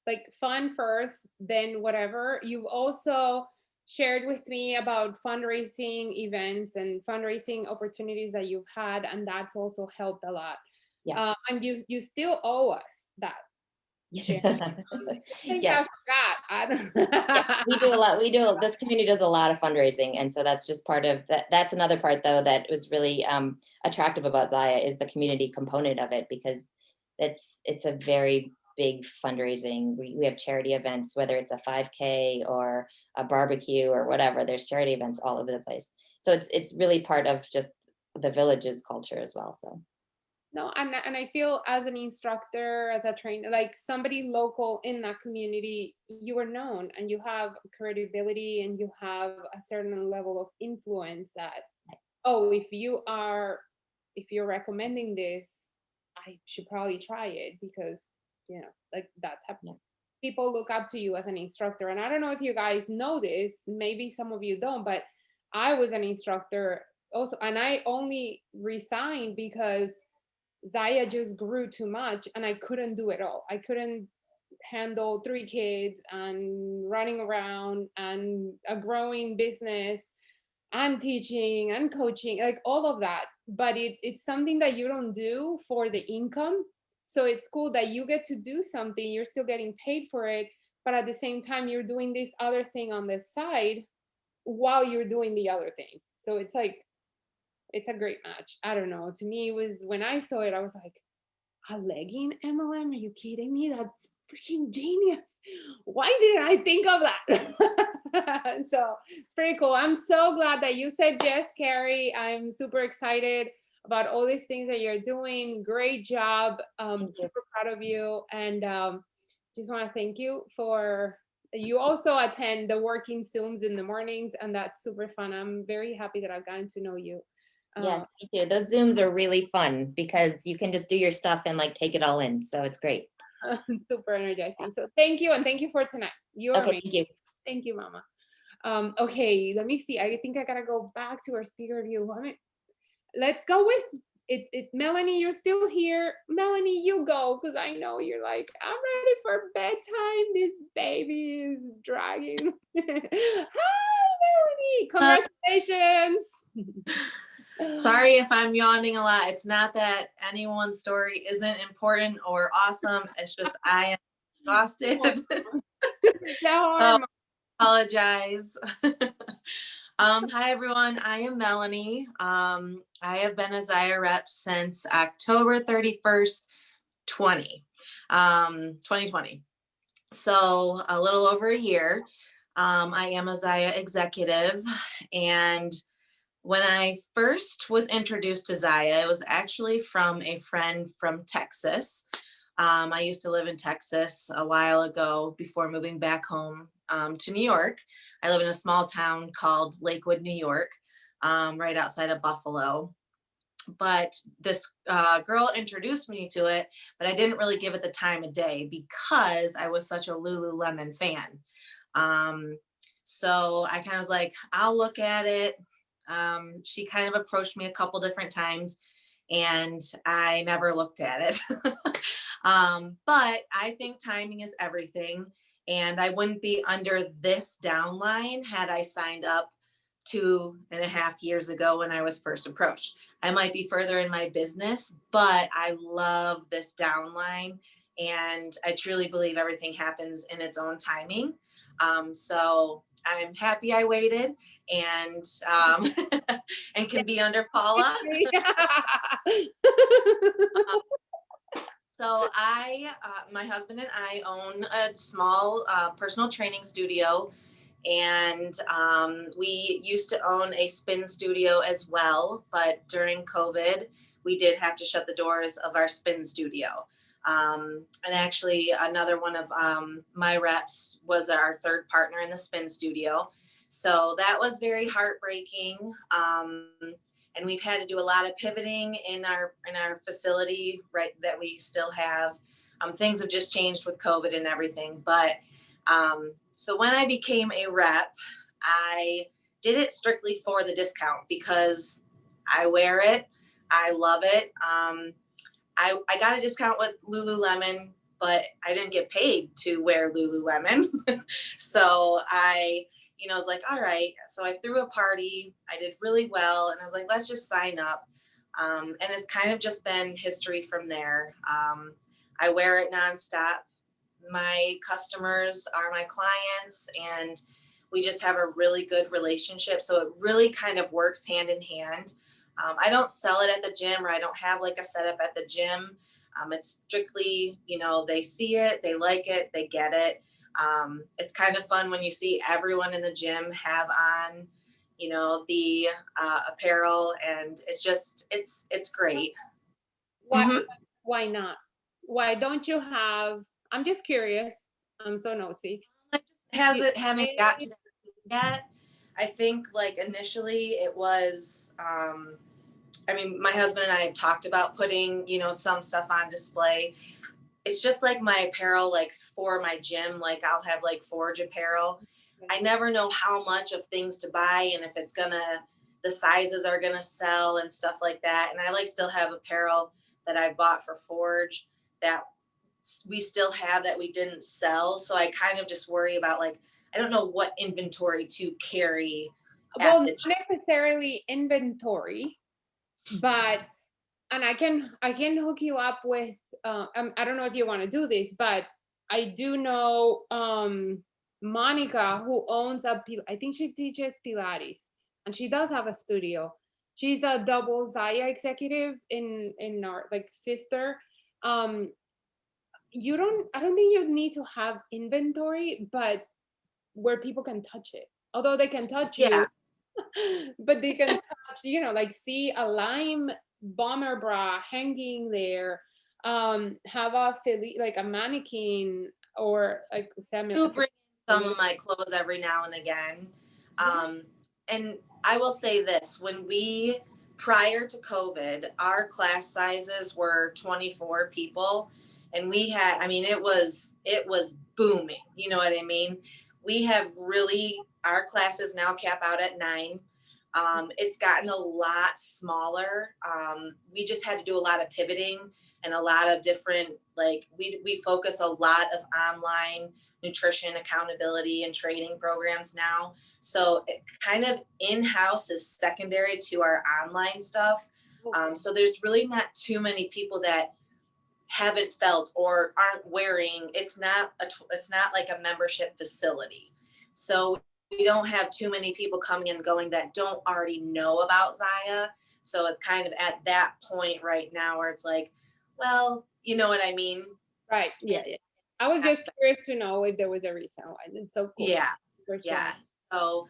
like fun first, then whatever. You've also shared with me about fundraising events and fundraising opportunities that you've had, and that's also helped a lot. Yeah. And you still owe us that. Share. I think Yeah. I forgot. I don't. Yeah, we do a lot. This community does a lot of fundraising. And so that's just part of that. That's another part though, that was really attractive about Zaya, is the community component of it, because it's a very big fundraising. We have charity events, whether it's a 5K or a barbecue or whatever, there's charity events all over the place. So it's really part of just the village's culture as well. So No, and I feel as an instructor, as a trainer, like somebody local in that community, you are known and you have credibility and you have a certain level of influence that, oh, if you're recommending this, I should probably try it because, you know, like that's happening. People look up to you as an instructor. And I don't know if you guys know this, maybe some of you don't, but I was an instructor also, and I only resigned because Zaya just grew too much and I couldn't do it all. I couldn't handle 3 kids and running around and a growing business and teaching and coaching, like all of that. But it's something that you don't do for the income. So it's cool that you get to do something, you're still getting paid for it, but at the same time, you're doing this other thing on the side while you're doing the other thing. So it's like, it's a great match. I don't know. To me, it was, when I saw it, I was like, a legging MLM? Are you kidding me? That's freaking genius. Why didn't I think of that? So it's pretty cool. I'm so glad that you said yes, Carrie. I'm super excited about all these things that you're doing. Great job. Super proud of you. And just want to thank you for, you also attend the working Zooms in the mornings, and that's super fun. I'm very happy that I've gotten to know you. yes, me too. Those Zooms are really fun because you can just do your stuff and like take it all in. So it's great. Super energizing. So thank you, and thank you for tonight. You are Okay, amazing. thank you. Thank you, Mama. Okay, let me see. I think I gotta go back to our speaker review. Let's go with it. Melanie, you're still here. Melanie, you go, because I know you're like, I'm ready for bedtime. This baby is dragging. Hi, Melanie. Congratulations. Sorry if I'm yawning a lot. It's not that anyone's story isn't important or awesome. It's just I am exhausted. So apologize. Hi everyone, I am Melanie. I have been a Zaya rep since October 31st, 2020. So a little over a year. I am a Zaya executive, and when I first was introduced to Zaya, it was actually from a friend from Texas. I used to live in Texas a while ago before moving back home to New York. I live in a small town called Lakewood, New York, right outside of Buffalo. But this girl introduced me to it, but I didn't really give it the time of day because I was such a Lululemon fan. So I kind of was like, I'll look at it. She kind of approached me a couple different times and I never looked at it. But I think timing is everything. And I wouldn't be under this downline had I signed up 2.5 years ago when I was first approached. I might be further in my business, but I love this downline. And I truly believe everything happens in its own timing. So I'm happy I waited and and can be under Paula. So my husband and I own a small personal training studio, and we used to own a spin studio as well. But during COVID, we did have to shut the doors of our spin studio. And actually, another one of my reps was our third partner in the spin studio. So that was very heartbreaking. And we've had to do a lot of pivoting in our facility, right, that we still have. Things have just changed with COVID and everything. But so when I became a rep, I did it strictly for the discount because I wear it. I love it. I got a discount with Lululemon, but I didn't get paid to wear Lululemon. So I was like, all right. So I threw a party. I did really well. And I was like, let's just sign up. And it's kind of just been history from there. I wear it nonstop. My customers are my clients, and we just have a really good relationship. So it really kind of works hand in hand. I don't sell it at the gym, or I don't have like a setup at the gym. It's strictly, they see it, they like it, they get it. It's kind of fun when you see everyone in the gym have on, the apparel, and it's great. Why, Mhm. why not? Why don't you have, I'm just curious. I'm so nosy. Haven't got to that yet. I think like initially it was, my husband and I have talked about putting, some stuff on display. It's just like my apparel, like for my gym, like I'll have like Forge apparel. I never know how much of things to buy and if the sizes are gonna sell and stuff like that. And I like still have apparel that I bought for Forge that we still have that we didn't sell. So I kind of just worry about like, I don't know what inventory to carry Well, at the not necessarily inventory, but and I can hook you up with I don't know if you want to do this, but I do know Monica, who owns I think she teaches Pilates, and she does have a studio. She's a double Zaya executive in our like sister. um I don't think you need to have inventory, but where people can touch it, although they can touch you. Yeah. But they can touch, like see a lime bomber bra hanging there, have a like a mannequin, or like Do bring in some of my clothes every now and again. And I will say this, prior to COVID, our class sizes were 24 people, and it was booming. You know what I mean? Our classes now cap out at 9. It's gotten a lot smaller. We just had to do a lot of pivoting and a lot of different, like we focus a lot of online nutrition accountability and training programs now. So it kind of in-house is secondary to our online stuff. So there's really not too many people that haven't felt or aren't wearing. It's not like a membership facility. So we don't have too many people coming and going that don't already know about Zaya. So it's kind of at that point right now where it's like, well, you know what I mean? Right. Yeah. I was just curious to know if there was a reason why. It's so cool. Yeah. Yeah. So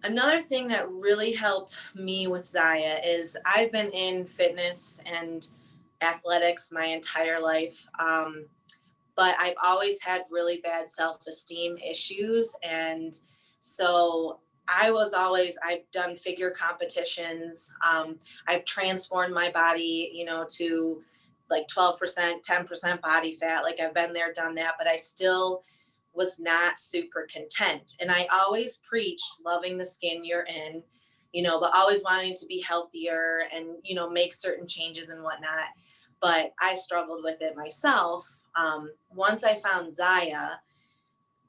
another thing that really helped me with Zaya is I've been in fitness and athletics my entire life. But I've always had really bad self-esteem issues. And so I've done figure competitions. I've transformed my body, to like 12%, 10% body fat. Like I've been there, done that, but I still was not super content. And I always preached loving the skin you're in, but always wanting to be healthier and, make certain changes and whatnot. But I struggled with it myself. Once I found Zaya,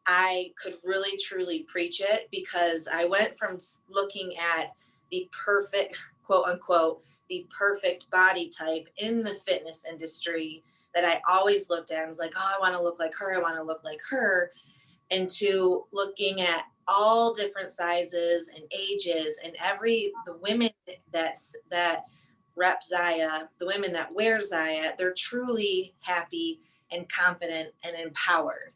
I could really truly preach it, because I went from looking at the perfect, quote unquote, the perfect body type in the fitness industry that I always looked at and was like, oh, I want to look like her. I want to look like her. Into looking at all different sizes and ages, and the women that rep Zaya, the women that wear Zaya, they're truly happy and confident and empowered.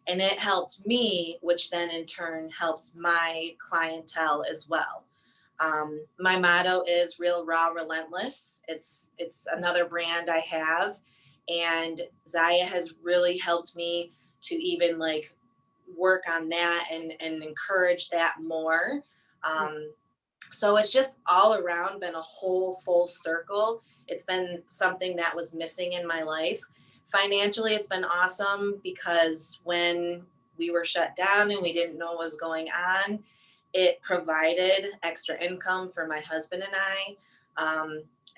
And it helped me, which then in turn helps my clientele as well. My motto is real, raw, relentless. It's another brand I have. And Zaya has really helped me to even like work on that and encourage that more. So it's just all around been a whole full circle. It's been something that was missing in my life. Financially, it's been awesome because when we were shut down and we didn't know what was going on, it provided extra income for my husband and I.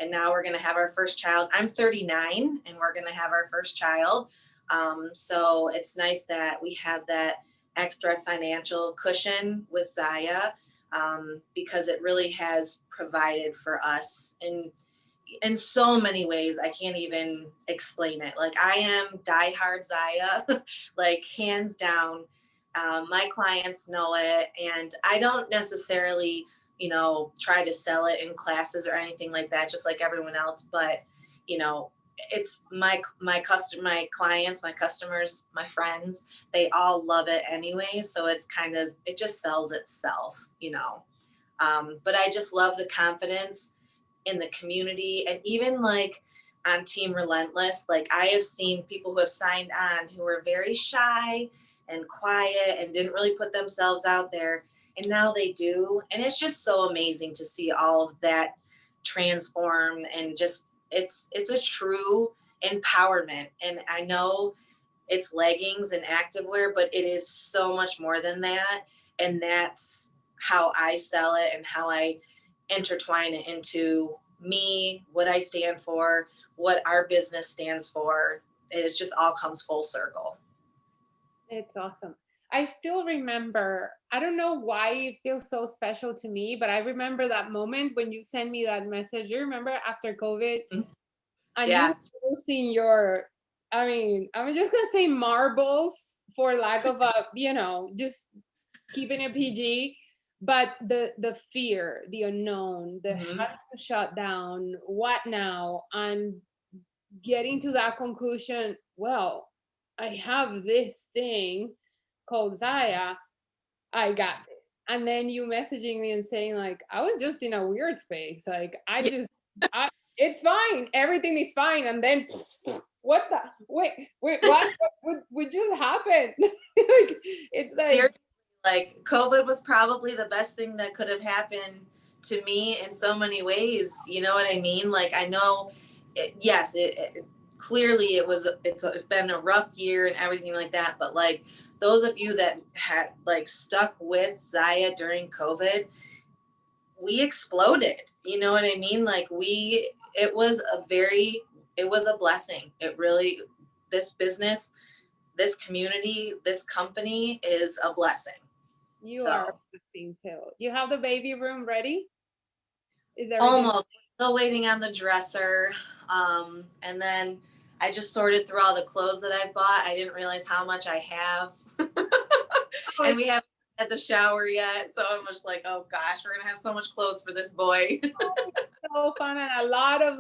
And now we're going to have our first child. I'm 39 and we're going to have our first child. So it's nice that we have that extra financial cushion with Zaya, because it really has provided for us in so many ways. I can't even explain it. Like I am diehard Zaya, like hands down. My clients know it, and I don't necessarily, try to sell it in classes or anything like that, just like everyone else. But, it's my clients, my customers, my friends, they all love it anyway. So it's it just sells itself, but I just love the confidence in the community, and even like on Team Relentless, like I have seen people who have signed on who were very shy and quiet and didn't really put themselves out there, and now they do. And it's just so amazing to see all of that transform, and just it's a true empowerment. And I know it's leggings and activewear, but it is so much more than that. And that's how I sell it and how I intertwine it into me, what I stand for, what our business stands for. It just all comes full circle. It's awesome. I still remember, I don't know why it feels so special to me, but I remember that moment when you sent me that message. You remember after COVID? And Yeah. you were losing I'm just gonna say marbles for lack of just keeping it PG. But the fear, the unknown, the having to shut down, what now? And getting to that conclusion, well, I have this thing called Zaya, I got this. And then you messaging me and saying like, I was just in a weird space. Like it's fine. Everything is fine. And then what the wait, what would just happen? Like it's like COVID was probably the best thing that could have happened to me in so many ways. You know what I mean? Like I know yes, clearly it's been a rough year and everything like that, but like those of you that had like stuck with Zaya during COVID, we exploded. You know what I mean? Like it was a blessing. It really, this business, this community, this company is a blessing. You are a blessing too. You have the baby room ready? Is there almost still waiting on the dresser? And then I just sorted through all the clothes that I bought. I didn't realize how much I have. And we haven't had the shower yet. So I'm just like, oh gosh, we're gonna have so much clothes for this boy. So fun. And a lot of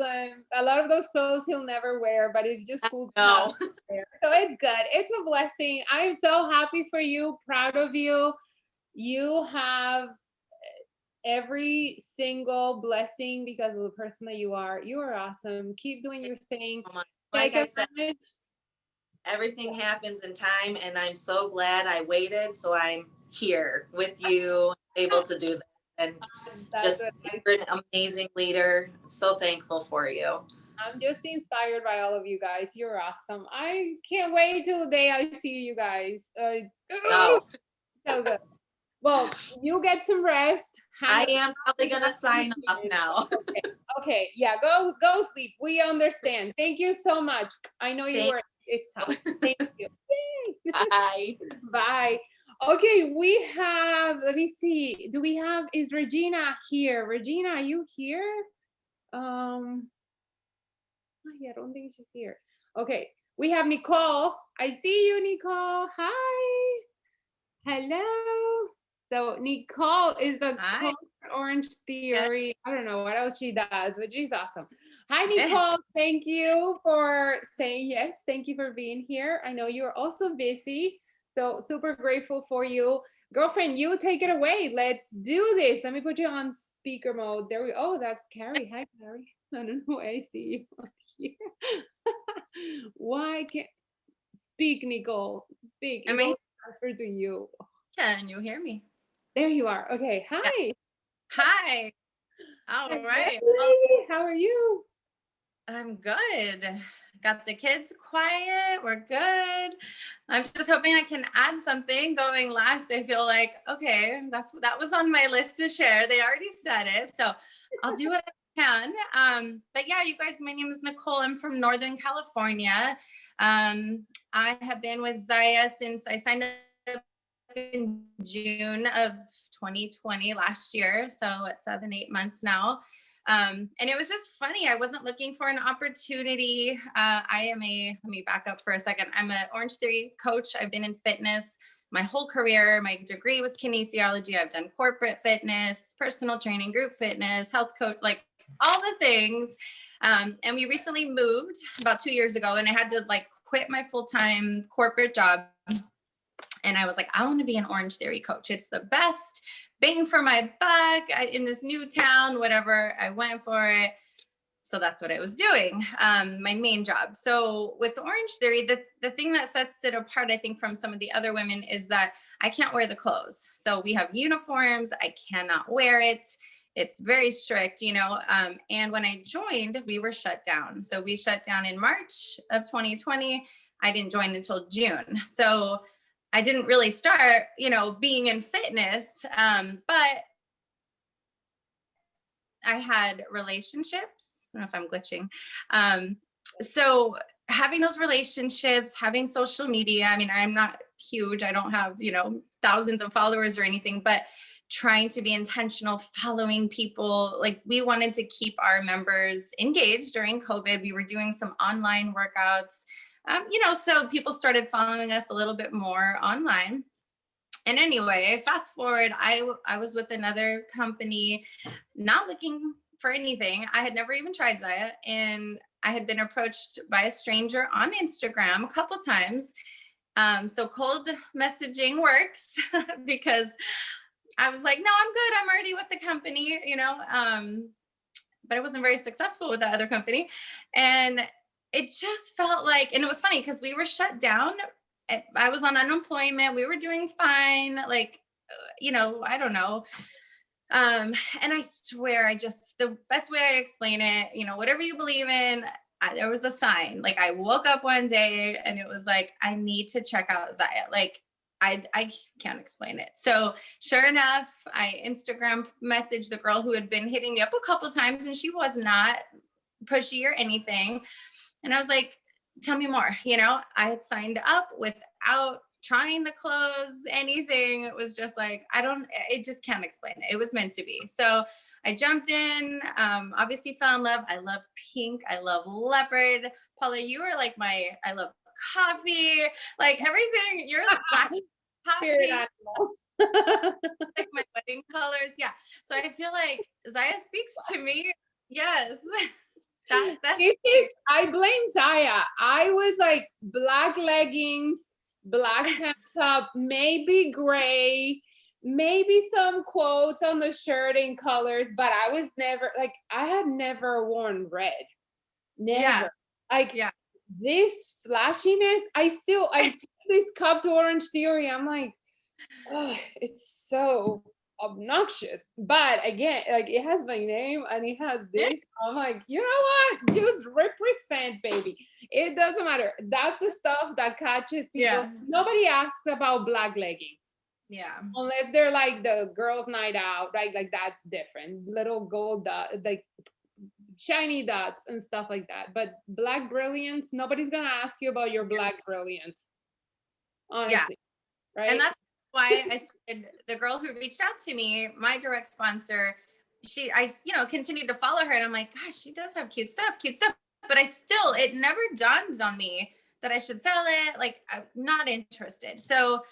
those clothes he'll never wear, but it's just cool to know. Wear. So it's good. It's a blessing. I'm so happy for you, proud of you. You have every single blessing because of the person that you are. You are awesome. Keep doing your thing. Like I said, everything happens in time, and I'm so glad I waited. So I'm here with you, able to do that. And you're an amazing leader. So thankful for you. I'm just inspired by all of you guys. You're awesome. I can't wait till the day I see you guys. So good. Well, you get some rest. I am probably gonna sign off now. Okay. Yeah, go sleep. We understand. Thank you so much. I know you were. It's tough. Thank you. Bye. Bye. Okay, we have, let me see. Is Regina here? Regina, are you here? I don't think she's here. Okay, we have Nicole. I see you, Nicole. Hi. Hello. So Nicole is the Hi. coach at Orange Theory. I don't know what else she does, but she's awesome. Hi, Nicole. Thank you for saying yes. Thank you for being here. I know you're also busy, so super grateful for you. Girlfriend, you take it away. Let's do this. Let me put you on speaker mode. There we Oh, that's Carrie. Hi, Carrie. I don't know why I see you here. Why can't speak, Nicole? Speak. It Am I? goes faster to you. Can you hear me? There you are. Okay. Hi. Hi. All Hi, right. Well, Leslie. How are you? I'm good. Got the kids quiet. We're good. I'm just hoping I can add something. Going last, I feel like, okay, that was on my list to share. They already said it, so I'll do what I can. But yeah, you guys, my name is Nicole. I'm from Northern California. I have been with Zaya since I signed up in June of 2020 last year. So it's 7-8 months now. And it was just funny. I wasn't looking for an opportunity. Let me back up for a second. I'm an Orange Theory coach. I've been in fitness my whole career. My degree was kinesiology. I've done corporate fitness, personal training, group fitness, health coach, like all the things. And we recently moved about 2 years ago, and I had to like quit my full-time corporate job. And I was like, I want to be an Orange Theory coach. It's the best bang for my buck in this new town, whatever. I went for it. So that's what I was doing, my main job. So with Orange Theory, the thing that sets it apart, I think, from some of the other women is that I can't wear the clothes. So we have uniforms. I cannot wear it. It's very strict, you know. And when I joined, we were shut down. So we shut down in March of 2020. I didn't join until June. So I didn't really start, you know, being in fitness, but I had relationships. I don't know if I'm glitching. So having those relationships, having social media, I mean, I'm not huge. I don't have, you know, thousands of followers or anything, but trying to be intentional, following people. Like, we wanted to keep our members engaged during COVID. We were doing some online workouts. You know, so people started following us a little bit more online. And anyway, fast forward, I was with another company, not looking for anything. I had never even tried Zaya, and I had been approached by a stranger on Instagram a couple times. So cold messaging works because I was like, no, I'm good. I'm already with the company, you know, but I wasn't very successful with that other company. And it just felt like, and it was funny because we were shut down. I was on unemployment. We were doing fine. Like, you know, I don't know. And I swear, the best way I explain it, you know, whatever you believe in, there was a sign. Like, I woke up one day and it was like, I need to check out Zaya. Like, I can't explain it. So sure enough, I Instagram messaged the girl who had been hitting me up a couple times, and she was not pushy or anything. And I was like, tell me more. You know, I had signed up without trying the clothes, anything. It was just like, I just can't explain it. It was meant to be. So I jumped in, obviously fell in love. I love pink. I love leopard. Paula, you are like I love coffee, like everything. You're like hot pink, like my wedding colors. Yeah. So I feel like Zaya speaks to me. Yes. I blame Zaya. I was like black leggings, black tank top, maybe gray, maybe some quotes on the shirt in colors, but I was never like, I had never worn red. Never. Yeah. Like, yeah. This flashiness, I take this cup to Orange Theory. I'm like, oh, it's so obnoxious. But again, like, it has my name and it has this. I'm like, you know what? Dudes represent, baby. It doesn't matter. That's the stuff that catches people. Yeah. Nobody asks about black leggings. Yeah. Unless they're like the girls' night out, right? Like, that's different. Little gold dot, like shiny dots and stuff like that. But black brilliance, nobody's gonna ask you about your black brilliance. Honestly. Yeah. Right. And that's why I started, the girl who reached out to me, my direct sponsor, I continued to follow her, and I'm like, gosh, she does have cute stuff. But it never dawned on me that I should sell it. Like, I'm not interested. So,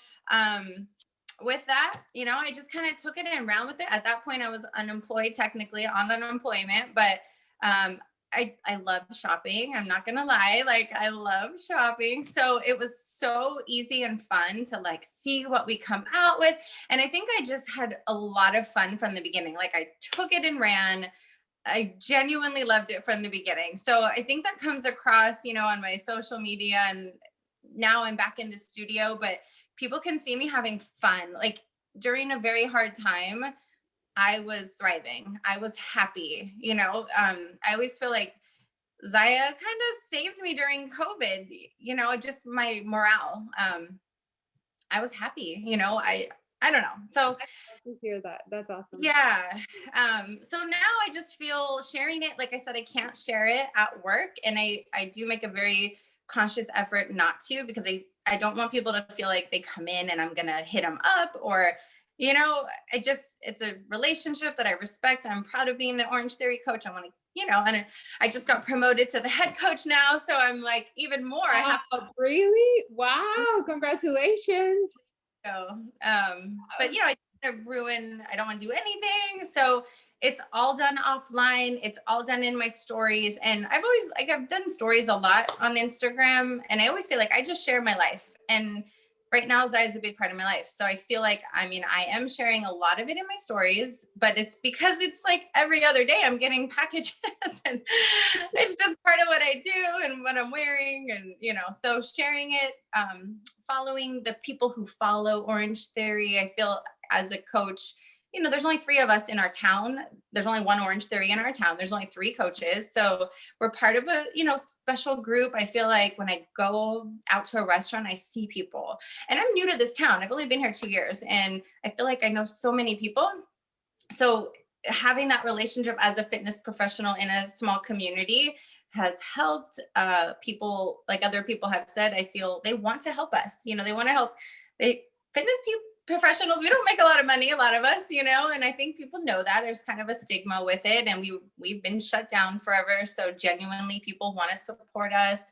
with that, I just kind of took it and ran with it. At that point, I was unemployed, technically on unemployment, but I love shopping. I'm not gonna lie, like I love shopping. So it was so easy and fun to like see what we come out with. And I think I just had a lot of fun from the beginning. Like I took it and ran. I genuinely loved it from the beginning. So I think that comes across, on my social media, and now I'm back in the studio, but people can see me having fun. Like during a very hard time, I was thriving. I was happy. I always feel like Zaya kind of saved me during COVID, just my morale. I was happy, I don't know. So To hear that. That's awesome. yeah. So now I just feel sharing it. Like I said, I can't share it at work. And I do make a very conscious effort not to, because I don't want people to feel like they come in and I'm going to hit them up, or, it's a relationship that I respect. I'm proud of being an Orange Theory coach. I want to, and I just got promoted to the head coach now. So I'm like, even more, I have Oh, really? Wow. Congratulations. to go. But I don't want to do anything. So it's all done offline. It's all done in my stories. And I've done stories a lot on Instagram. And I always say, like, I just share my life. And right now, Zaya is a big part of my life. So I feel like, I am sharing a lot of it in my stories, but it's because it's like every other day I'm getting packages and it's just part of what I do and what I'm wearing. And, so sharing it, following the people who follow Orange Theory. I feel as a coach, there's only 3 of us in our town. There's only one Orange Theory in our town. There's only 3 coaches. So we're part of a, special group. I feel like when I go out to a restaurant, I see people, and I'm new to this town. I've only been here 2 years, and I feel like I know so many people. So having that relationship as a fitness professional in a small community has helped people. Like other people have said, I feel they want to help us. They want to help. Fitness professionals, we don't make a lot of money, a lot of us, and I think people know that there's kind of a stigma with it, and we've been shut down forever. So genuinely people want to support us.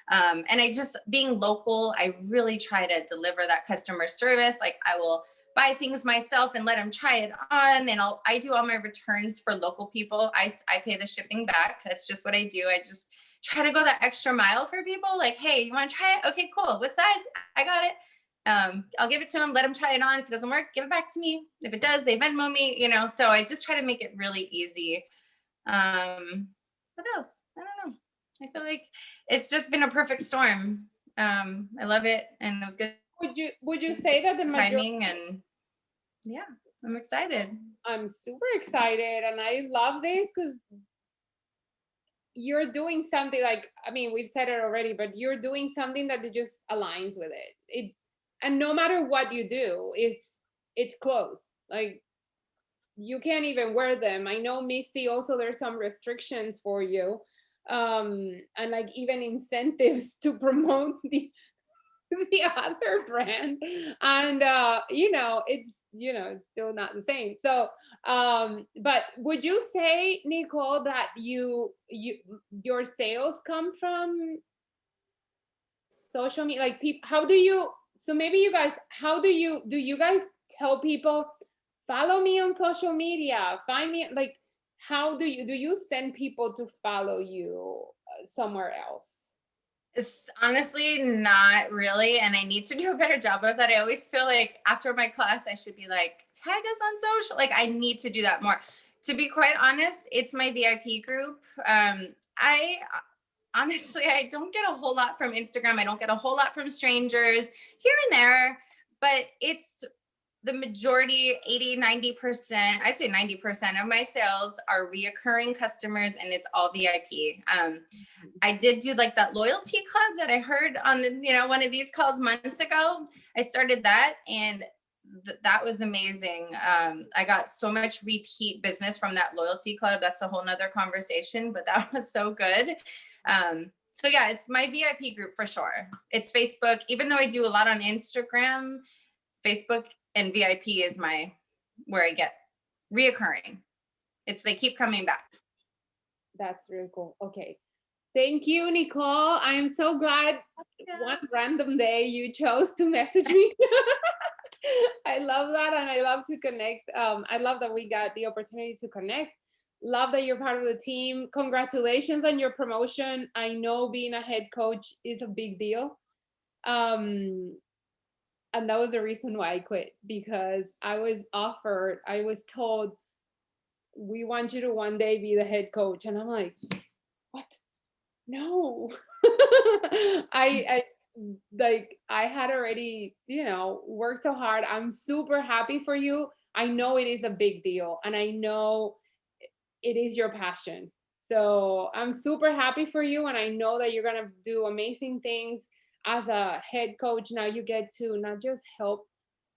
And I just, being local, I really try to deliver that customer service. Like I will buy things myself and let them try it on. And I do all my returns for local people. I pay the shipping back. That's just what I do. I just try to go that extra mile for people. Like, hey, you want to try it? Okay, cool. What size? I got it. I'll give it to them, let them try it on. If it doesn't work, give it back to me. If it does, they Venmo me, so I just try to make it really easy. What else? I don't know. I feel like it's just been a perfect storm. I love it. And it was good Would you say that the majority? timing, and yeah, I'm excited. I'm super excited, and I love this because you're doing something like, we've said it already, but you're doing something that just aligns with it. And no matter what you do, it's clothes. Like you can't even wear them. I know, Misty, also there's some restrictions for you, and like even incentives to promote the other brand, and it's still not the same. So but would you say, Nicole, that your sales come from social media? Like how do you, so maybe you guys, do you guys tell people, follow me on social media, find me? Like how do you send people to follow you somewhere else? It's honestly not really, and I need to do a better job of that. I always feel like after my class, I should be like, tag us on social. Like I need to do that more. To be quite honest, it's my VIP group. Honestly, I don't get a whole lot from Instagram. I don't get a whole lot from strangers here and there, but it's the majority, 80, 90%, I'd say 90% of my sales are reoccurring customers, and it's all VIP. I did do like that loyalty club that I heard on one of these calls months ago. I started that, and that was amazing. I got so much repeat business from that loyalty club. That's a whole nother conversation, but that was so good. So yeah, it's my VIP group for sure. It's Facebook, even though I do a lot on Instagram, Facebook and VIP is where I get reoccurring. They keep coming back. That's really cool. Okay. Thank you, Nicole. I am so glad one random day you chose to message me. I love love to connect. I love that we got the opportunity to connect. Love that you're part of the team. Congratulations on your promotion. I know being a head coach is a big deal. And that was the reason why I quit, because I was told, we want you to one day be the head coach. And I'm like, what? No. I had already, worked so hard. I'm super happy for you. I know it is a big deal, and I know it is your passion. So I'm super happy for you, and I know that you're gonna do amazing things as a head coach. Now you get to not just help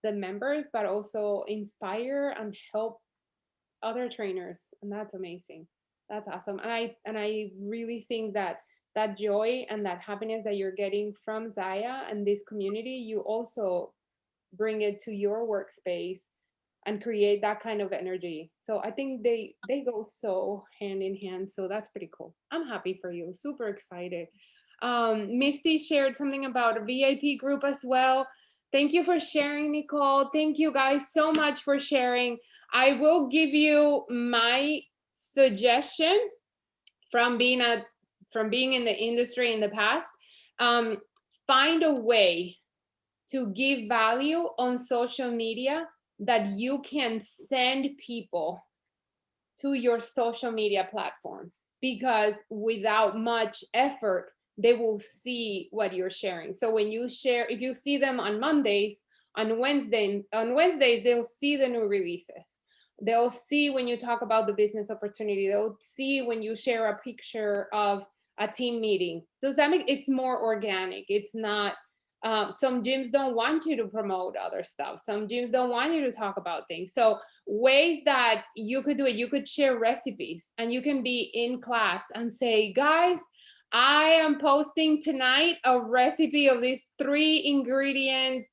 the members, but also inspire and help other trainers, and that's amazing. That's awesome. And I really think that joy and that happiness that you're getting from Zaya and this community, you also bring it to your workspace and create that kind of energy. So I think they go so hand in hand. So that's pretty cool. I'm happy for you. Super excited. Misty shared something about a VIP group as well. Thank you for sharing, Nicole. Thank you guys so much for sharing. I will give you my suggestion from being in the industry in the past. Find a way to give value on social media that you can send people to your social media platforms, because without much effort, they will see what you're sharing. So when you share, if you see them on Mondays, on Wednesdays, they'll see the new releases. They'll see when you talk about the business opportunity. They'll see when you share a picture of a team meeting. Does that make it's more organic? It's not. Some gyms don't want you to promote other stuff. Some gyms don't want you to talk about things. So ways that you could do it, you could share recipes, and you can be in class and say, guys, I am posting tonight a recipe of these 3-ingredient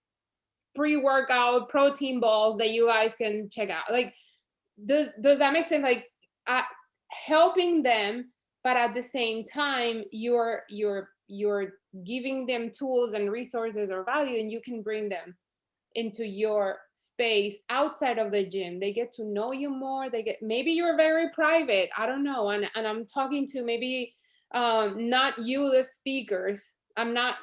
pre-workout protein balls that you guys can check out. Like, does that make sense? Like, helping them, but at the same time, you're giving them tools and resources or value, and you can bring them into your space outside of the gym. They get to know you more. Maybe you're very private. I don't know. And I'm talking to maybe not you, the speakers. I'm not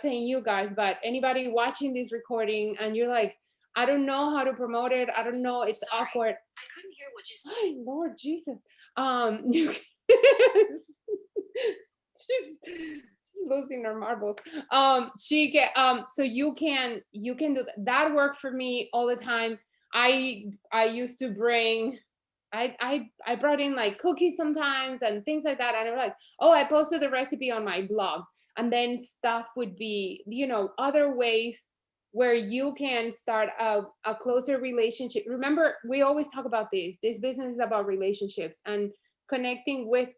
saying you guys, but anybody watching this recording and you're like, I don't know how to promote it. I don't know. It's awkward. I couldn't hear what you said. Oh, Lord Jesus. She's losing her marbles. So you can do that work for me all the time. I used to bring, I brought in like cookies sometimes and things like that. And I'm like, oh, I posted the recipe on my blog. And then stuff would be, other ways where you can start a closer relationship. Remember, we always talk about this business is about relationships and connecting with,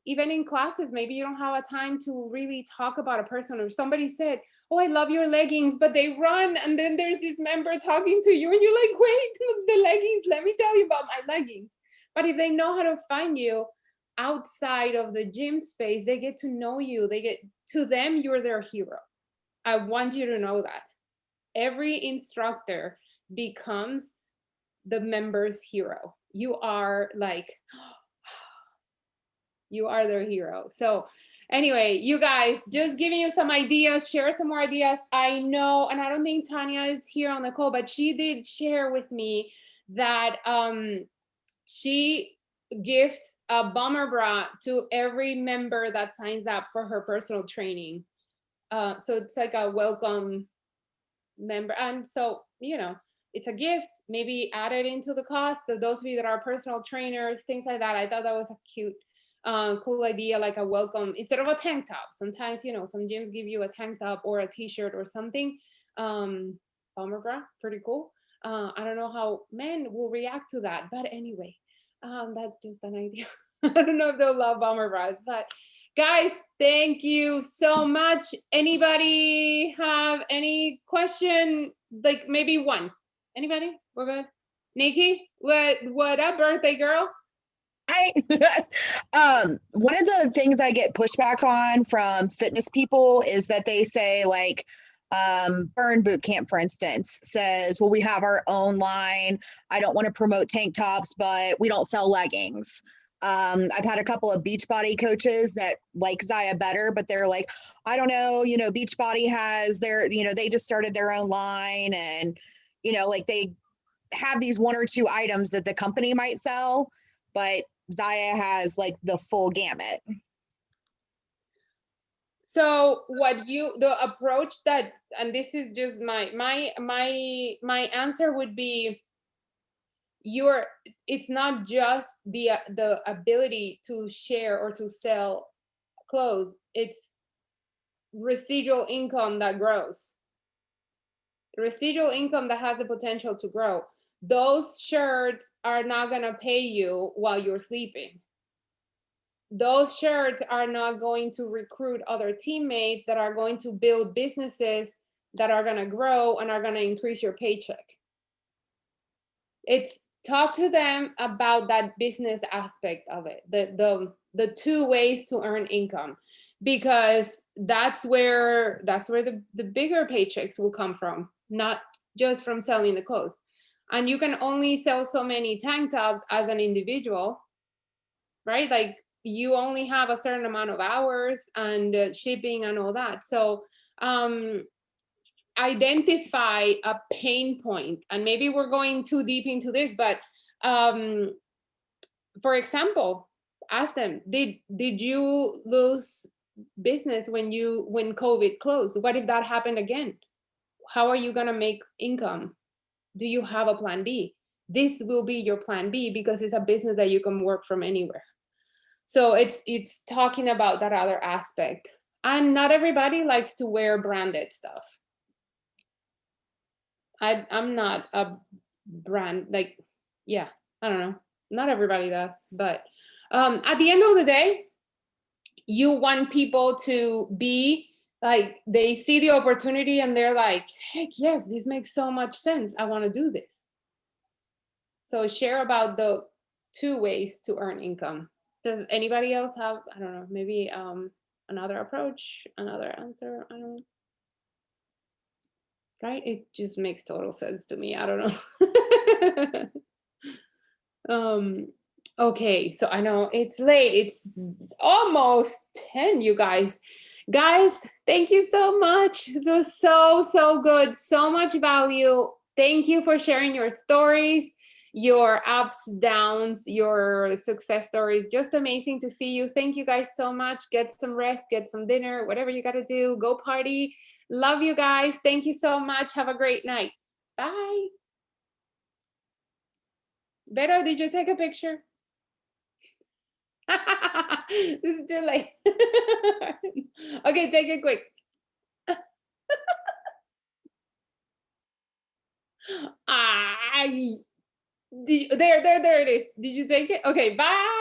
even in classes, maybe you don't have a time to really talk about a person, or somebody said, oh, I love your leggings, but they run. And then there's this member talking to you and you're like, wait, the leggings, let me tell you about my leggings. But if they know how to find you outside of the gym space, they get to know you. To them, you're their hero. I want you to know that. Every instructor becomes the member's hero. You are their hero. So anyway, you guys, just giving you some ideas, share some more ideas. I know, and I don't think Tanya is here on the call, but she did share with me that she gifts a bomber bra to every member that signs up for her personal training. So it's like a welcome member. And so, it's a gift, maybe add it into the cost of those of you that are personal trainers, things like that. I thought that was a cute, cool idea, like a welcome instead of a tank top. Sometimes, some gyms give you a tank top or a t-shirt or something. Bomber bra, pretty cool. I don't know how men will react to that, but anyway, that's just an idea. I don't know if they'll love bomber bras, but guys, thank you so much. Anybody have any question? Like maybe one. Anybody? We're good. Nikki, what up, birthday girl? One of the things I get pushback on from fitness people is that they say like, Burn Boot Camp, for instance, says, well, we have our own line. I don't want to promote tank tops, but we don't sell leggings. I've had a couple of Beachbody coaches that like Zaya better, but they're like, I don't know, Beachbody has their, they just started their own line, and, like they have these one or two items that the company might sell, but Zaya has like the full gamut. So the approach that, and this is just my answer would be, it's not just the ability to share or to sell clothes, it's residual income that grows. Residual income that has the potential to grow. Those shirts are not gonna pay you while you're sleeping. Those shirts are not going to recruit other teammates that are going to build businesses that are going to grow and are going to increase your paycheck. It's talk to them about that business aspect of it, the two ways to earn income, because that's where the bigger paychecks will come from, not just from selling the clothes. And you can only sell so many tank tops as an individual, right? Like, you only have a certain amount of hours and shipping and all that. So identify a pain point, and maybe we're going too deep into this, but for example, ask them, did you lose business when COVID closed? What if that happened again? How are you going to make income? Do you have a plan B? This will be your plan B, because it's a business that you can work from anywhere. So it's talking about that other aspect. And not everybody likes to wear branded stuff. I'm not a brand, like, yeah, I don't know. Not everybody does, but at the end of the day, you want people to be like, they see the opportunity and they're like, heck yes, this makes so much sense. I want to do this. So share about the two ways to earn income. Does anybody else have, I don't know, maybe another approach, another answer? I don't know. Right? It just makes total sense to me. I don't know. Okay, so I know it's late. It's almost 10, you guys. Guys, thank you so much. It was so good. So much value. Thank you for sharing your stories, your ups, downs, your success stories. Just amazing to see you. Thank you guys so much. Get some rest, get some dinner, whatever you got to do. Go party. Love you guys. Thank you so much. Have a great night. Bye. Vero, did you take a picture? This is too late. Okay, take it quick. There it is. Did you take it? Okay, bye.